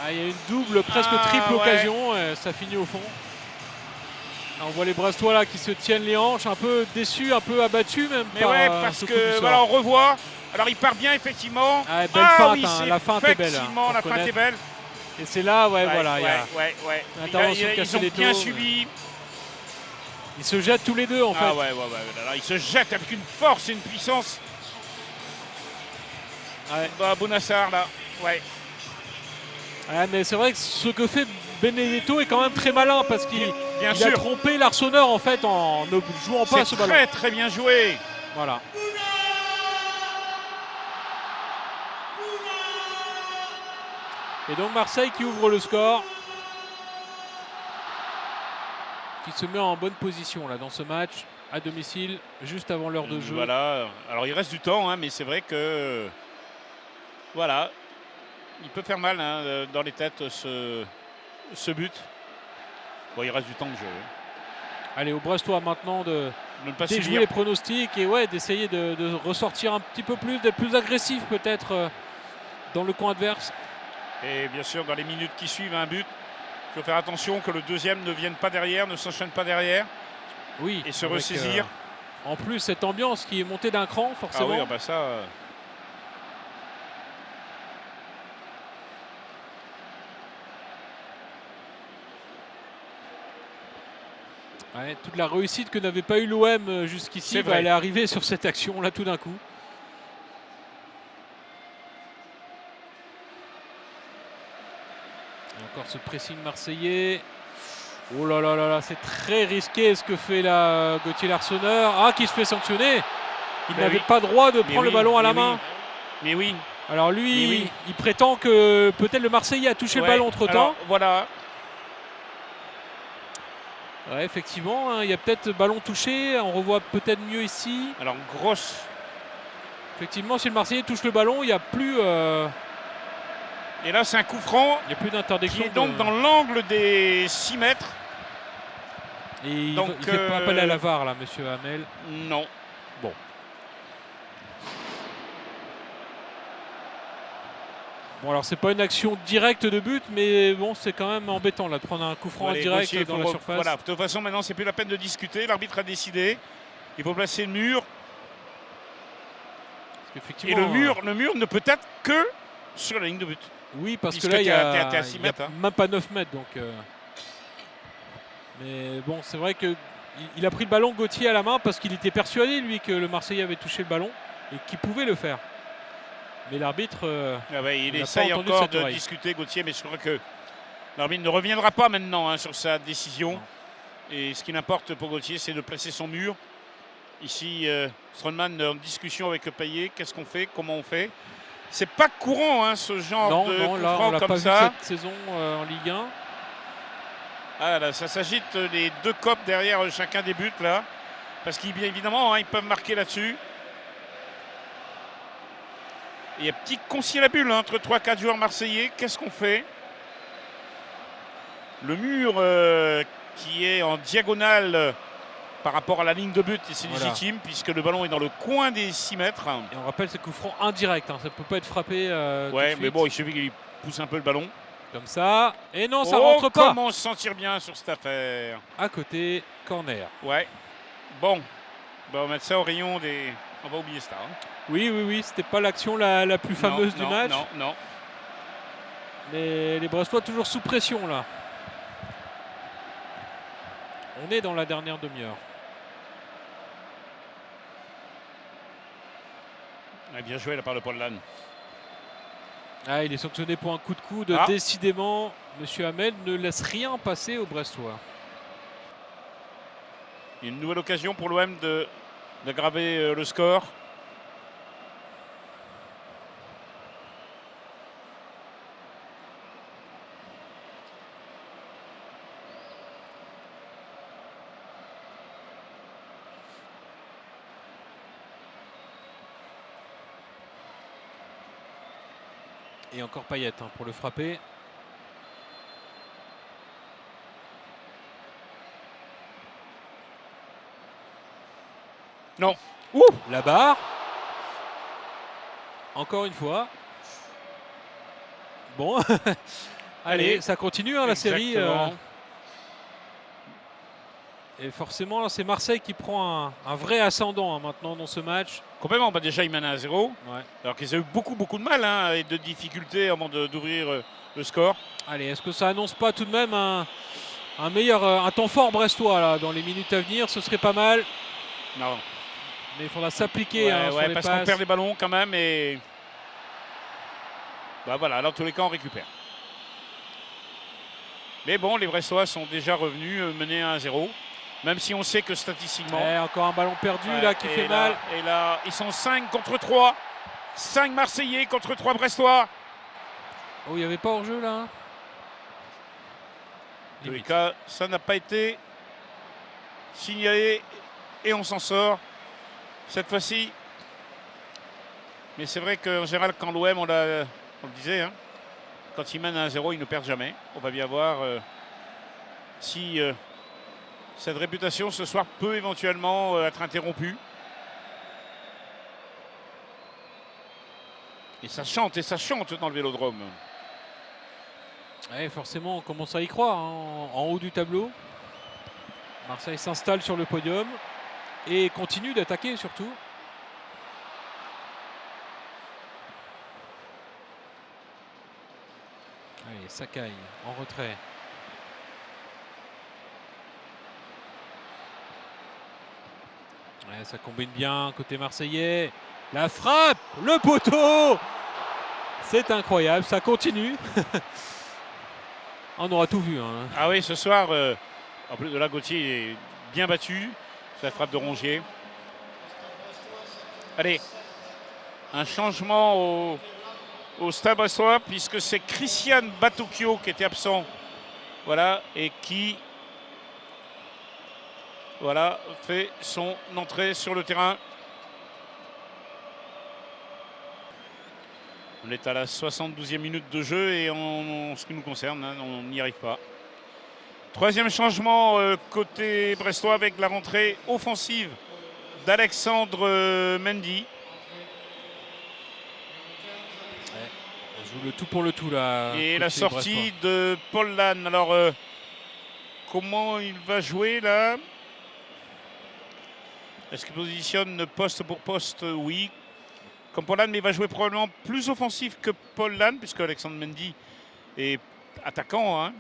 Il y a une double, presque triple occasion. Ça finit au fond. On voit les Brestois là qui se tiennent les hanches, un peu déçus, un peu abattus même. Mais parce que voilà, on revoit. Alors il part bien effectivement. Belle feinte, la feinte est belle. Effectivement, la feinte est belle. Et c'est là, voilà, il y a l'intervention de Castelletto. Ils ont bien suivi. Ils se jettent tous les deux en fait. Là, ils se jettent avec une force et une puissance. Bounassar là, mais c'est vrai que ce que fait Benedetto est quand même très malin parce qu'il a trompé l'Arseneur en fait en ne jouant pas ce ballon. C'est très bien joué. Voilà. Et donc Marseille qui ouvre le score, qui se met en bonne position là dans ce match à domicile juste avant l'heure de jeu. Voilà. Alors il reste du temps, mais c'est vrai que voilà, il peut faire mal dans les têtes ce but. Bon, il reste du temps de jeu. Allez, au Brestois maintenant de déjouer les pronostics et d'essayer de ressortir un petit peu plus, d'être plus agressif peut-être dans le coin adverse. Et bien sûr, dans les minutes qui suivent un but, il faut faire attention que le deuxième ne vienne pas derrière, ne s'enchaîne pas derrière. Oui. Et se avec, ressaisir. En plus, cette ambiance qui est montée d'un cran, forcément. Ah oui, bah ça... Ouais, toute la réussite que n'avait pas eu l'OM jusqu'ici, elle est arrivée sur cette action-là tout d'un coup. Et encore ce pressing marseillais. Oh là là là là, c'est très risqué ce que fait là Gauthier Larsonneur. Ah, qui se fait sanctionner. Il n'avait pas droit de prendre le ballon à la main. Mais oui. Alors lui, il prétend que peut-être le Marseillais a touché le ballon entre-temps. Voilà. Ouais, effectivement, hein, il y a peut-être ballon touché. On revoit peut-être mieux ici. Alors, grosse. Effectivement, si le Marseillais touche le ballon, il n'y a plus... Et là, c'est un coup franc. Il n'y a plus d'interdiction. Qui est donc dans l'angle des 6 mètres. Et donc, il ne fait pas appel à la VAR, là, monsieur Hamel. Non. Bon. Bon, alors c'est pas une action directe de but, mais bon, c'est quand même embêtant là de prendre un coup franc en direct dans la surface. Voilà, de toute façon, maintenant, c'est plus la peine de discuter. L'arbitre a décidé. Il faut placer le mur. Et le mur ne peut être que sur la ligne de but. Oui, parce que là, il y a à 6 mètres, même pas 9 mètres. Donc, mais bon, c'est vrai qu'il a pris le ballon Gauthier à la main parce qu'il était persuadé, lui, que le Marseillais avait touché le ballon et qu'il pouvait le faire. Mais l'arbitre. Il essaye encore de discuter, Gauthier, mais je crois que l'arbitre ne reviendra pas maintenant sur sa décision. Non. Et ce qui importe pour Gauthier, c'est de placer son mur. Ici, Strootman en discussion avec Payet. Qu'est-ce qu'on fait? Comment on fait? C'est pas courant ce genre de coup là, franc on l'a comme pas ça. Vu cette saison en Ligue 1. Ah là, ça s'agite les deux copes derrière chacun des buts là. Parce qu'évidemment, ils peuvent marquer là-dessus. Il y a petit conciliabule entre 3-4 joueurs marseillais. Qu'est-ce qu'on fait? Le mur qui est en diagonale par rapport à la ligne de but, et c'est légitime puisque le ballon est dans le coin des 6 mètres. Et on rappelle, c'est coup franc indirect. Ça ne peut pas être frappé. Ouais, mais bon, il suffit qu'il pousse un peu le ballon. Comme ça. Et non, ça rentre pas. Comment se sentir bien sur cette affaire? À côté, corner. Ouais. Bon. On va mettre ça au rayon des... On va oublier ça. Oui, c'était pas l'action la plus fameuse du match. Non. Mais les Brestois toujours sous pression là. On est dans la dernière demi-heure. Bien joué la part de Paul Lannes. Ah, il est sanctionné pour un coup de coude. Décidément, monsieur Hamel ne laisse rien passer aux Brestois. Une nouvelle occasion pour l'OM d'aggraver le score. Et encore Payet pour le frapper. Non. Ouh, la barre. Encore une fois. Bon. Allez, ça continue la série. Et forcément, c'est Marseille qui prend un vrai ascendant maintenant dans ce match. Complètement. Déjà, ils mènent à 0. Ouais. Alors qu'ils ont eu beaucoup de mal et de difficultés avant d'ouvrir le score. Allez, est-ce que ça annonce pas tout de même un temps fort brestois là, dans les minutes à venir? Ce serait pas mal. Non. Mais il faudra s'appliquer sur les parce passes. qu'on perd des ballons quand même. Et voilà, dans tous les cas, on récupère. Mais bon, les Brestois sont déjà revenus menés à 1-0. Même si on sait que statistiquement... encore un ballon perdu là qui fait mal. Et là, ils sont 5 contre 3. 5 Marseillais contre 3 Brestois. Oh, il n'y avait pas hors-jeu là. En tous les cas, ça n'a pas été signalé et on s'en sort cette fois-ci. Mais c'est vrai qu'en général, quand l'OM, on le disait, quand ils mènent à 1-0, ils ne perdent jamais. On va bien voir si... cette réputation ce soir peut éventuellement être interrompue. Et ça chante dans le Vélodrome. Ouais, forcément, on commence à y croire, hein, en haut du tableau. Marseille s'installe sur le podium et continue d'attaquer surtout. Allez, Sakai en retrait. Ouais, ça combine bien côté marseillais. La frappe, le poteau. C'est incroyable, ça continue. On aura tout vu. Hein. Ah oui, ce soir, en plus de là, Gauthier est bien battu. C'est la frappe de Rongier. Allez, un changement au Stade brestois, puisque c'est Christian Batocchio qui était absent. Voilà, et qui fait son entrée sur le terrain. On est à la 72e minute de jeu et en ce qui nous concerne, hein, on n'y arrive pas. Troisième changement côté brestois avec la rentrée offensive d'Alexandre Mendy. Ouais, on joue le tout pour le tout là. Et la sortie de Paul Lannes. Alors, comment il va jouer là? Est-ce qu'il positionne poste pour poste? Oui. Comme Paul Lannes, mais il va jouer probablement plus offensif que Paul Lannes, puisque Alexandre Mendy est attaquant. Hein.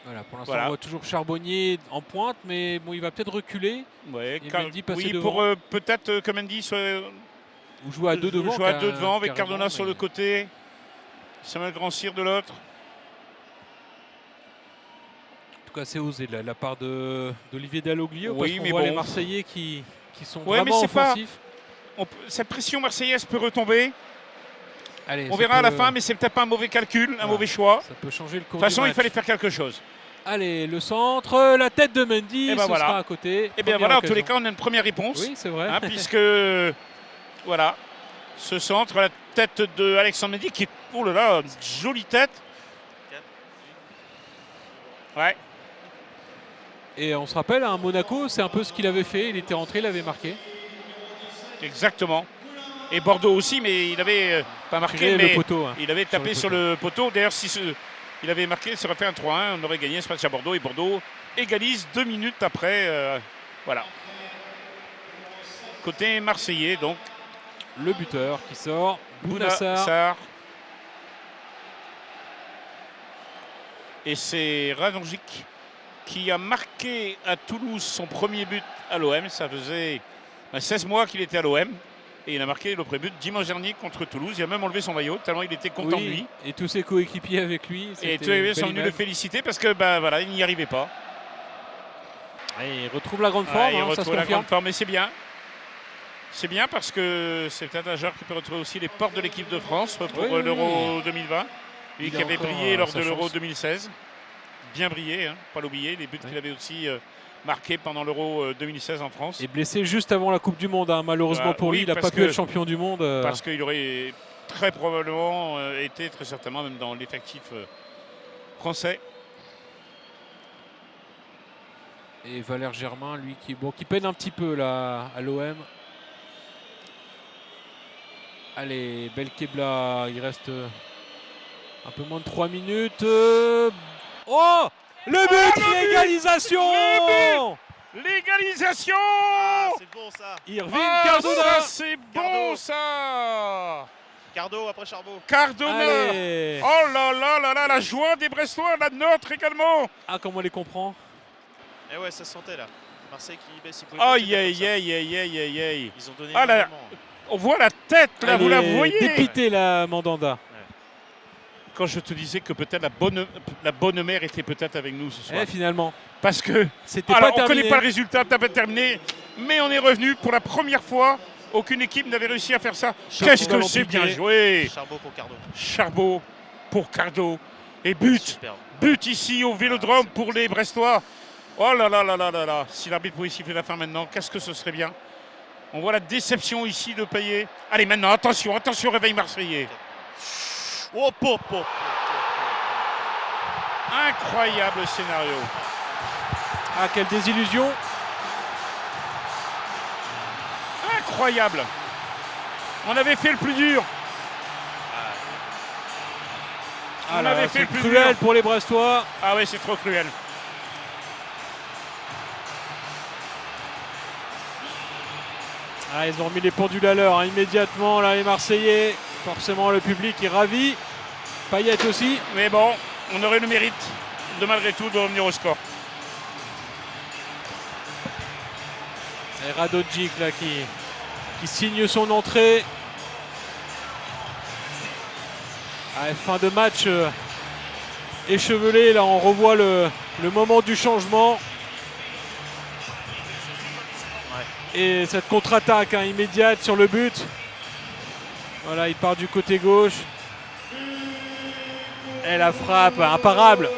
Voilà, pour l'instant, on voit toujours Charbonnier en pointe, mais bon, il va peut-être reculer. Ouais, Mendy passer devant. pour peut-être que Mendy soit. Ou jouer à deux devant. Jouer à deux devant avec Cardona sur le côté. Samuel Grand-Cyr de l'autre. En tout cas, c'est osé de la part d'Olivier Dalloglio. Oui, parce qu'on mais voit bon. les Marseillais qui sont vraiment offensifs. Cette pression marseillaise peut retomber. Allez, on verra à la fin, mais c'est peut-être pas un mauvais calcul, un mauvais choix. Ça peut changer le cours. De toute façon, il fallait faire quelque chose. Allez, le centre, la tête de Mendy, et ben ce sera à côté. Et bien voilà, en tous les cas, on a une première réponse. Oui, c'est vrai. Hein, puisque, voilà, ce centre, la tête de Alexandre Mendy, qui est, oh là là, une jolie tête. Ouais. Et on se rappelle, à Monaco, c'est un peu ce qu'il avait fait. Il était rentré, il avait marqué. Exactement. Et Bordeaux aussi, mais il avait pas marqué, mais il avait tapé sur le poteau. D'ailleurs, si il avait marqué, ça aurait fait un 3-1. On aurait gagné ce match à Bordeaux. Et Bordeaux égalise 2 minutes après. Voilà. Côté marseillais, donc. Le buteur qui sort, Bounassar. Et c'est Radonjic qui a marqué à Toulouse son premier but à l'OM. Ça faisait 16 mois qu'il était à l'OM. Et il a marqué le premier but dimanche dernier contre Toulouse. Il a même enlevé son maillot, tellement il était content de lui. Et tous ses coéquipiers avec lui. Et tous les sont venus le féliciter parce que voilà, il n'y arrivait pas. Et il retrouve la grande forme. Il ça retrouve la grande forme, et c'est bien. C'est bien parce que c'est peut-être un joueur qui peut retrouver aussi les portes de l'équipe de France pour l'Euro 2020. Lui qui avait brillé lors de l'Euro 2016. Bien brillé, hein, pas l'oublier. Les buts qu'il avait aussi marqué pendant l'Euro 2016 en France. Et blessé juste avant la Coupe du Monde, hein, malheureusement pour lui, il n'a pas pu être champion du monde. Parce qu'il aurait très probablement été, très certainement, même dans l'effectif français. Et Valère Germain, lui, qui peine un petit peu là, à l'OM. Allez, Belkebla, il reste un peu moins de 3 minutes. Oh! Le but, l'égalisation! L'égalisation! C'est bon ça. Irving Cardona. C'est bon ça. Cardo après Charbot. Cardona. Allez. Oh là là là là, la joie des Brestois, la nôtre également. Ah, comment on les comprend. Eh ouais, ça se sentait là. Marseille qui baisse. Aïe aïe aïe aïe aïe aïe aïe. Ils ont donné on voit la tête là, vous la voyez. Dépité la Mandanda. Quand je te disais que peut-être la bonne mère était peut-être avec nous ce soir. Finalement. Parce que c'était pas terminé. On ne connaît pas le résultat, t'as pas terminé, mais on est revenu pour la première fois. Aucune équipe n'avait réussi à faire ça. Qu'est-ce que c'est bien joué. Charbot pour Cardo. Charbot pour Cardo. Et but ici au Vélodrome pour les Brestois. Oh là là là là là là. Si l'arbitre pouvait siffler la fin maintenant, qu'est-ce que ce serait bien. On voit la déception ici de Payet. Allez maintenant, attention, attention, réveil marseillais. Oh, pop, pop. Incroyable scénario. Ah, quelle désillusion. Incroyable. On avait fait le plus dur. Ah On là avait là, fait c'est le plus cruel dur. pour les Brestois. Ah ouais, c'est trop cruel. Ah, ils ont mis les pendules à l'heure hein, immédiatement, là, les Marseillais. Forcément, le public est ravi. Payet aussi. Mais bon, on aurait le mérite de malgré tout de revenir au score. Et Radonjic là qui signe son entrée. Ah, fin de match échevelé. Là, on revoit le moment du changement. Et cette contre-attaque hein, immédiate sur le but. Voilà, il part du côté gauche. Et la frappe imparable.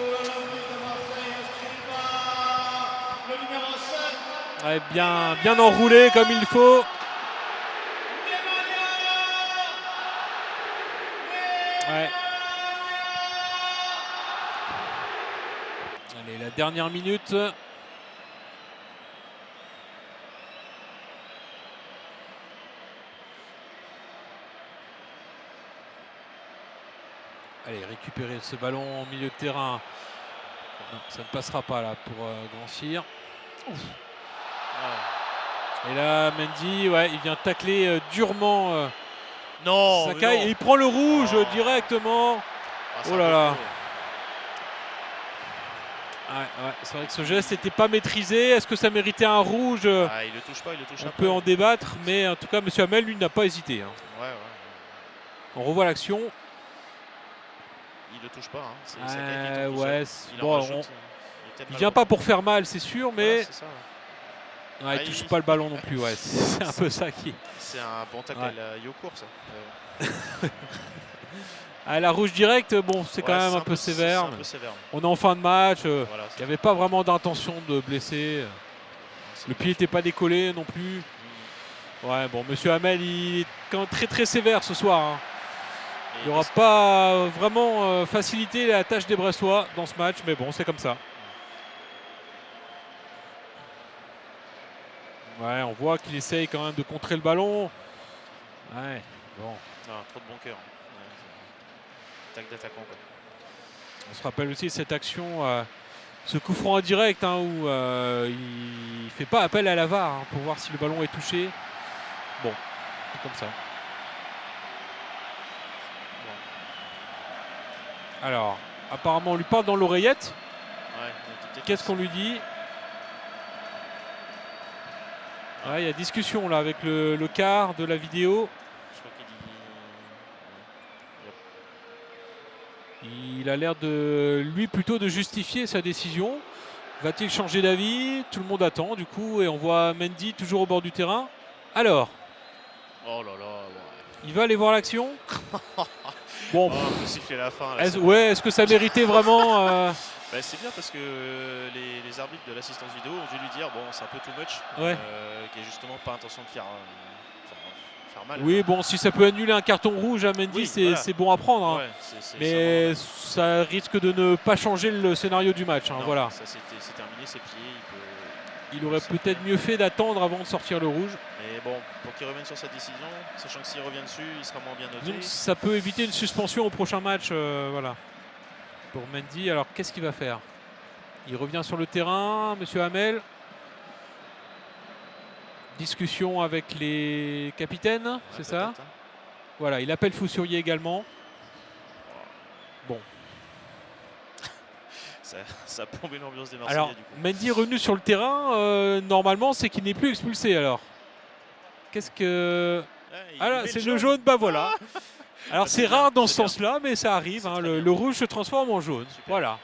Ouais, bien enroulé comme il faut. Ouais. Allez, la dernière minute. Allez, récupérer ce ballon au milieu de terrain. Non, ça ne passera pas là pour Grand Cyr. Et là, Mendy, ouais, il vient tacler durement Non, Sakai. Et il prend le rouge directement. Oh là là. Ouais, c'est vrai que ce geste n'était pas maîtrisé. Est-ce que ça méritait un rouge? Il le touche pas, il le touche On après. peut en débattre, mais en tout cas, M. Hamel, lui, n'a pas hésité. Hein. Ouais. On revoit l'action. Il le touche pas. Hein. C'est Sakai qui tombe tout ouais, seul. Il bon, en rajoute. il vient pas pour faire mal, c'est sûr, mais Voilà, c'est ça, ouais. ouais, il touche pas le ballon non plus. Ouais, c'est un peu ça qui. C'est un bon tacle à la Yokour, ça. Ah, la rouge directe, bon, c'est quand même un peu sévère. C'est un peu sévère. On est en fin de match. Voilà, il n'y avait pas vraiment d'intention de blesser. Le pied n'était pas décollé non plus. Ouais, bon, Monsieur Hamel, il est quand même très très sévère ce soir. Hein. Il n'aura pas vraiment facilité la tâche des Brestois dans ce match, mais bon, c'est comme ça. Ouais, on voit qu'il essaye quand même de contrer le ballon. Ouais, bon. Non, trop de bon cœur. Tac d'attaquant, quoi. On se rappelle aussi cette action, ce coup franc indirect hein, où il ne fait pas appel à la VAR hein, pour voir si le ballon est touché. Bon, c'est comme ça. Bon. Alors, apparemment, on lui parle dans l'oreillette. Ouais, qu'est-ce qu'on lui dit? Ouais, il y a discussion là avec le quart de la vidéo. Je crois qu'il dit... Il a l'air de lui plutôt de justifier sa décision. Va-t-il changer d'avis? Tout le monde attend du coup et on voit Mendy toujours au bord du terrain. Alors, oh là là, ouais. Il va aller voir l'action. Bon, faut siffler la fin. Là, est-ce que ça méritait vraiment Bah, c'est bien parce que les arbitres de l'assistance vidéo ont dû lui dire bon, c'est un peu too much, ouais. qui est justement pas intention de faire mal. Oui, bon, si ça peut annuler un carton rouge à Mendy, c'est bon à prendre. Hein. Ouais, mais ça risque de ne pas changer le scénario du match. Hein, non, voilà. Ça c'est terminé, c'est plié. Il aurait peut-être mieux fait d'attendre avant de sortir le rouge. Mais bon, pour qu'il revienne sur sa décision, sachant que s'il revient dessus, il sera moins bien noté. Donc ça peut éviter une suspension au prochain match. Voilà. Pour Mendy, alors qu'est-ce qu'il va faire? Il revient sur le terrain, Monsieur Hamel. Discussion avec les capitaines, c'est ça? Voilà, il appelle Foussurier également. Bon. Ça a plombé l'ambiance des Marseillais. Alors, du coup. Mendy est revenu sur le terrain, normalement, c'est qu'il n'est plus expulsé alors. Qu'est-ce que... Ah là, c'est le jaune, bah voilà. Alors c'est rare dans ce sens-là, mais ça arrive. Hein, le rouge se transforme en jaune. Super. Voilà.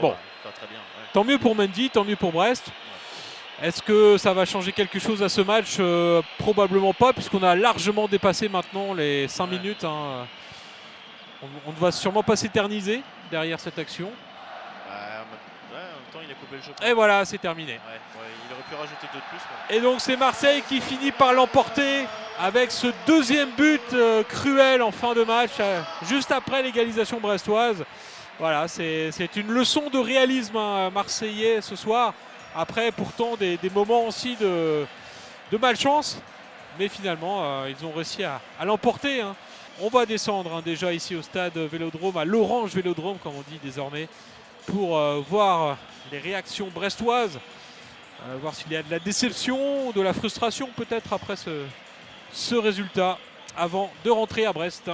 Bon. Très bien, ouais. Tant mieux pour Mendy, tant mieux pour Brest. Ouais. Est-ce que ça va changer quelque chose à ce match? Probablement pas, puisqu'on a largement dépassé maintenant les 5 minutes. Hein. On ne va sûrement pas s'éterniser derrière cette action. En même temps, il a coupé le jeu. Et voilà, c'est terminé. Il aurait pu rajouter 2 de plus. Mais... Et donc c'est Marseille qui finit par l'emporter avec ce deuxième but cruel en fin de match, juste après l'égalisation brestoise. Voilà, c'est une leçon de réalisme marseillais ce soir. Après, pourtant, des moments aussi de malchance. Mais finalement, ils ont réussi à l'emporter. Hein. On va descendre déjà ici au stade Vélodrome, à l'Orange Vélodrome comme on dit désormais, pour voir les réactions brestoises, voir s'il y a de la déception, de la frustration peut-être après ce résultat, avant de rentrer à Brest.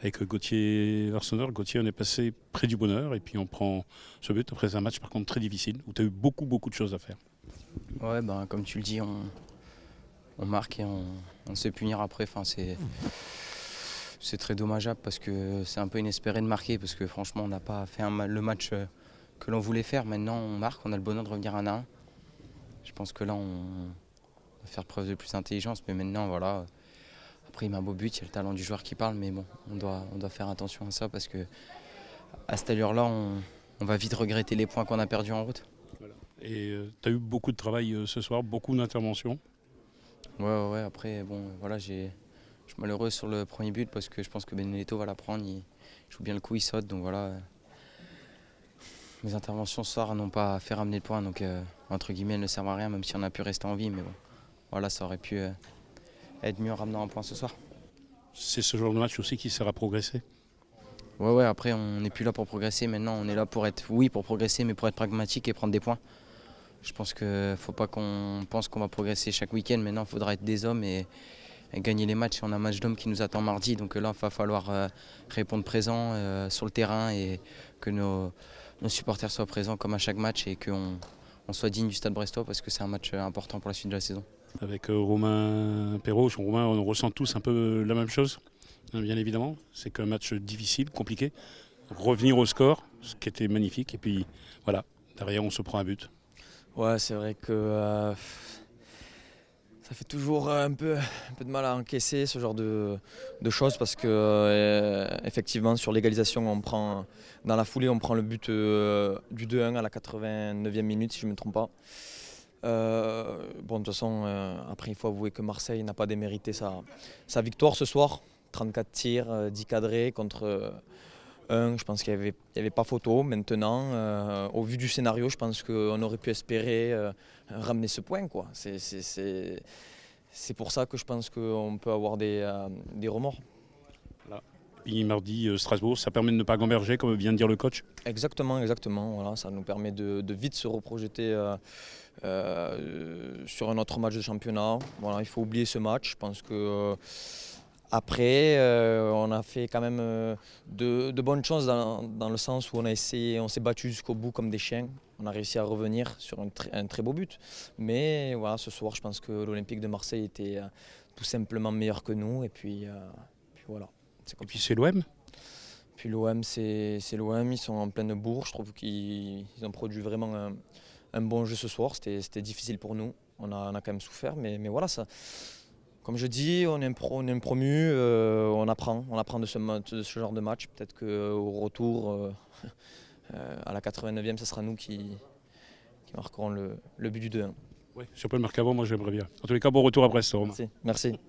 Avec Gauthier Arsenal, Gauthier, on est passé près du bonheur et puis on prend ce but après un match par contre très difficile où tu as eu beaucoup de choses à faire. Ouais, ben, comme tu le dis, on marque et on se fait punir après. Enfin, c'est très dommageable parce que c'est un peu inespéré de marquer parce que franchement on n'a pas fait le match que l'on voulait faire. Maintenant on marque, on a le bonheur de revenir 1-1. Je pense que là on va faire preuve de plus d'intelligence, mais maintenant voilà. Après il met un beau but, il y a le talent du joueur qui parle, mais bon, on doit faire attention à ça parce que à cette allure-là, on va vite regretter les points qu'on a perdus en route. Voilà. Et tu as eu beaucoup de travail ce soir, beaucoup d'interventions. Ouais, après bon voilà, je suis malheureux sur le premier but parce que je pense que Benedetto va la prendre, il joue bien le coup, il saute, donc voilà. Mes interventions ce soir n'ont pas fait ramener le point, donc entre guillemets elles ne servent à rien, même si on a pu rester en vie, mais bon, voilà, ça aurait pu être mieux en ramenant un point ce soir. C'est ce genre de match aussi qui sert à progresser. Ouais, après on n'est plus là pour progresser, maintenant on est là pour progresser, mais pour être pragmatique et prendre des points. Je pense qu'il ne faut pas qu'on pense qu'on va progresser chaque week-end, maintenant il faudra être des hommes et gagner les matchs. On a un match d'hommes qui nous attend mardi, donc là il va falloir répondre présent sur le terrain et que nos supporters soient présents comme à chaque match et qu'on soit digne du Stade Brestois parce que c'est un match important pour la suite de la saison. Avec Romain Perrault, Romain, on ressent tous un peu la même chose, bien évidemment. C'est qu'un match difficile, compliqué. Revenir au score, ce qui était magnifique, et puis voilà, derrière on se prend un but. Ouais, c'est vrai que ça fait toujours un peu de mal à encaisser ce genre de choses parce que effectivement sur l'égalisation dans la foulée on prend le but du 2-1 à la 89e minute si je ne me trompe pas. Bon, de toute façon après il faut avouer que Marseille n'a pas démérité sa victoire ce soir. 34 tirs, 10 cadrés contre 1, je pense qu'il n'y avait pas photo. Maintenant, au vu du scénario, je pense qu'on aurait pu espérer ramener ce point, quoi. C'est pour ça que je pense qu'on peut avoir des remords. Voilà. Et mardi, Strasbourg, ça permet de ne pas gamberger, comme vient de dire le coach. Exactement. Voilà, ça nous permet de vite se reprojeter sur un autre match de championnat. Voilà, il faut oublier ce match. Je pense que après, on a fait quand même de bonnes choses dans le sens où on s'est battu jusqu'au bout comme des chiens. On a réussi à revenir sur un très beau but. Mais voilà, ce soir, je pense que l'Olympique de Marseille était tout simplement meilleur que nous. Et puis voilà. Et puis c'est l'OM. Puis l'OM, c'est l'OM. Ils sont en pleine bourre. Je trouve qu'ils ont produit vraiment un bon jeu ce soir. C'était difficile pour nous. On a quand même souffert. Mais voilà, ça. Comme je dis, on est promu, on apprend de ce genre de match. Peut-être qu'au retour, à la 89e, ce sera nous qui marquerons le but du 2-1. Oui, si on peut le marquer avant, moi j'aimerais bien. En tous les cas, bon retour à Brest, Romain. Merci.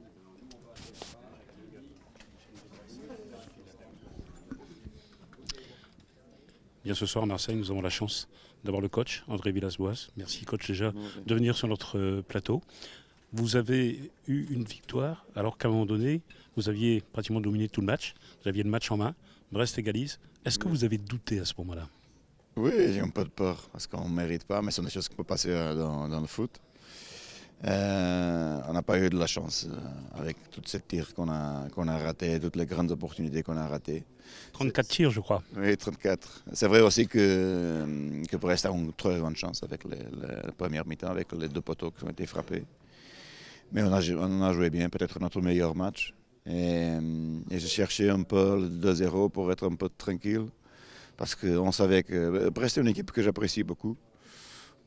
Bien, ce soir à Marseille, nous avons la chance d'avoir le coach, André Villas-Boas. Merci coach déjà de venir sur notre plateau. Vous avez eu une victoire alors qu'à un moment donné, vous aviez pratiquement dominé tout le match. Vous aviez le match en main. Brest égalise. Est-ce que vous avez douté à ce moment-là? Oui, j'ai un peu de peur parce qu'on ne mérite pas, mais c'est des choses qui peuvent passer dans le foot. On n'a pas eu de la chance avec tous ces tirs qu'on a ratés, toutes les grandes opportunités qu'on a ratées. 34 tirs, je crois. Oui, 34. C'est vrai aussi que Brest a une très bonne chance avec la première mi-temps, avec les 2 poteaux qui ont été frappés. Mais on a joué bien, peut-être notre meilleur match. Et j'ai cherché un peu le 2-0 pour être un peu tranquille. Parce qu'on savait que Brest est une équipe que j'apprécie beaucoup.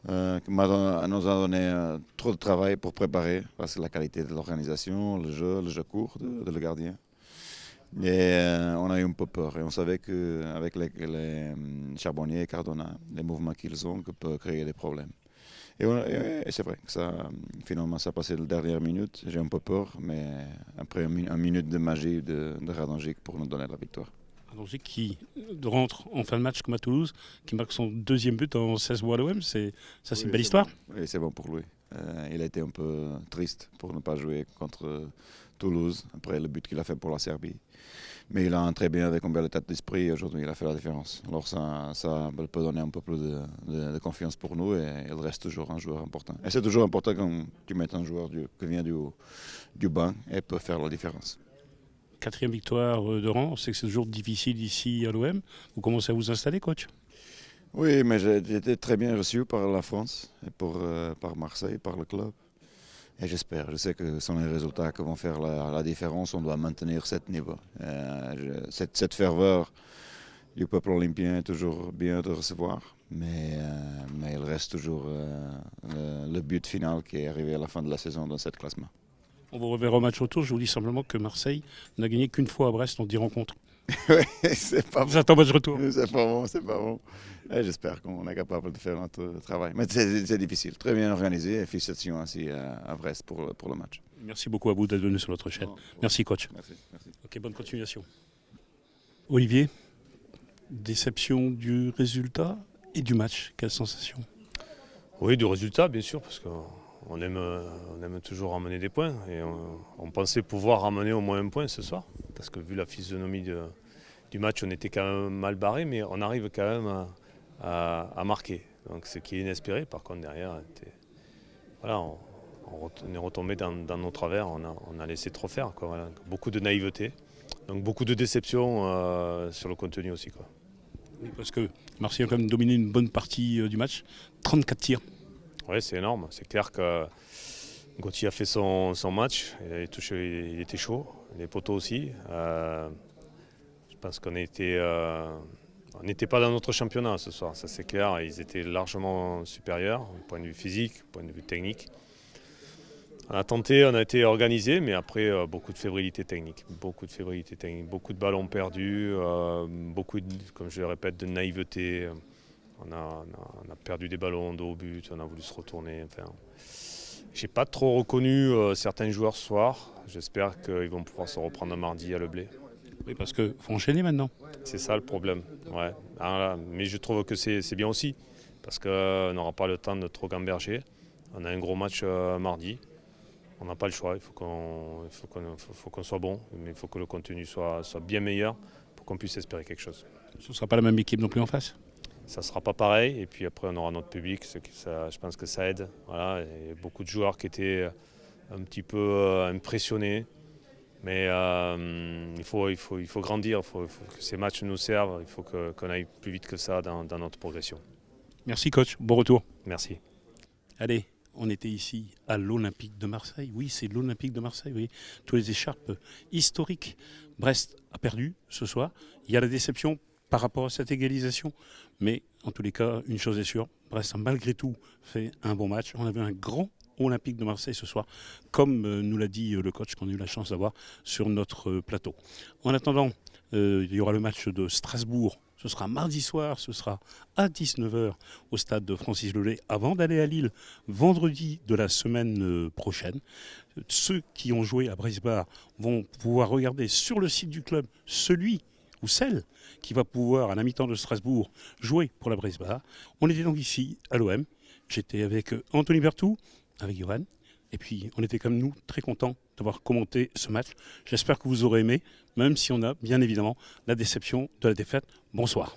Qui nous a donné trop de travail pour préparer. Parce que la qualité de l'organisation, le jeu court de le gardien. Et on a eu un peu peur. Et on savait qu'avec les Charbonnier et Cardona, les mouvements qu'ils ont, que peut créer des problèmes. Et c'est vrai que finalement, ça a passé la dernière minute. J'ai un peu peur, mais après une minute de magie de Radonjic pour nous donner la victoire. Radonjic qui rentre en fin de match comme à Toulouse, qui marque son 2e but en 16 mois à l'OM, c'est une belle histoire. Bon. Oui, c'est bon pour lui. Il a été un peu triste pour ne pas jouer contre Toulouse, après le but qu'il a fait pour la Serbie. Mais il a entré bien avec une belle tête d'esprit et aujourd'hui il a fait la différence. Alors ça peut donner un peu plus de confiance pour nous et il reste toujours un joueur important. Et c'est toujours important quand tu mets un joueur qui vient du banc et peut faire la différence. 4e victoire de rang, on sait que c'est toujours difficile ici à l'OM. Vous commencez à vous installer, coach? Oui, mais j'ai été très bien reçu par la France, et par Marseille, par le club. Et j'espère, je sais que ce sont les résultats qui vont faire la différence. On doit maintenir ce niveau. Cette ferveur du peuple olympien est toujours bien de recevoir, mais il reste toujours le but final qui est arrivé à la fin de la saison dans cette classement. On vous reverra au match retour. Je vous dis simplement que Marseille n'a gagné qu'une fois à Brest en 10 rencontres. Oui, c'est pas bon. Vous attendez match retour. C'est pas bon, c'est pas bon. Et j'espère qu'on est capable de faire notre travail. Mais c'est difficile, très bien organisé. Et félicitations aussi à Brest pour le match. Merci beaucoup à vous d'être venu sur notre chaîne. Merci, coach. Merci. Ok, bonne continuation. Olivier, déception du résultat et du match. Quelle sensation? Oui, du résultat, bien sûr, parce qu'on aime toujours ramener des points. Et on pensait pouvoir ramener au moins un point ce soir. Parce que vu la physionomie du match, on était quand même mal barré, mais on arrive quand même à marquer. Donc ce qui est inespéré, par contre derrière, voilà, on est retombé dans nos travers, on a laissé trop faire, quoi, voilà. Beaucoup de naïveté, donc beaucoup de déception sur le contenu aussi, quoi. Oui, parce que Marseille a quand même dominé une bonne partie du match, 34 tirs. Oui, c'est énorme, c'est clair que Gauthier a fait son match, il était chaud, les poteaux aussi. Je pense qu'on n'était pas dans notre championnat ce soir, ça c'est clair. Ils étaient largement supérieurs, au point de vue physique, au point de vue technique. On a tenté, on a été organisé, mais après beaucoup de fébrilité technique, beaucoup de ballons perdus, beaucoup, comme je le répète, de naïveté. On a perdu des ballons de haut but, on a voulu se retourner. Enfin, j'ai pas trop reconnu certains joueurs ce soir. J'espère qu'ils vont pouvoir se reprendre mardi à Le Blé. Oui, parce qu'il faut enchaîner maintenant. C'est ça le problème. Ouais. Alors, mais je trouve que c'est bien aussi, parce qu'on n'aura pas le temps de trop gamberger. On a un gros match mardi. On n'a pas le choix. Il faut qu'on soit bon, mais il faut que le contenu soit bien meilleur pour qu'on puisse espérer quelque chose. Ce ne sera pas la même équipe non plus en face? Ça ne sera pas pareil, et puis après on aura notre public, je pense que ça aide. Voilà. Il y a beaucoup de joueurs qui étaient un petit peu impressionnés, mais il faut grandir, il faut que ces matchs nous servent, il faut qu'on aille plus vite que ça dans notre progression. Merci coach, bon retour. Merci. Allez, on était ici à l'Olympique de Marseille. Oui, c'est l'Olympique de Marseille, oui. Tous les écharpes historiques. Brest a perdu ce soir. Il y a la déception par rapport à cette égalisation. Mais en tous les cas, une chose est sûre, Brest a malgré tout fait un bon match. On avait un grand Olympique de Marseille ce soir, comme nous l'a dit le coach qu'on a eu la chance d'avoir sur notre plateau. En attendant, il y aura le match de Strasbourg. Ce sera mardi soir, ce sera à 19h au stade de Francis Lelay avant d'aller à Lille vendredi de la semaine prochaine. Ceux qui ont joué à Brisbane vont pouvoir regarder sur le site du club celui ou celle qui va pouvoir, à la mi-temps de Strasbourg, jouer pour la Brisbane. On était donc ici, à l'OM. J'étais avec Anthony Berthoud, avec Johan. Et puis, on était comme nous très contents d'avoir commenté ce match. J'espère que vous aurez aimé, même si on a bien évidemment la déception de la défaite. Bonsoir.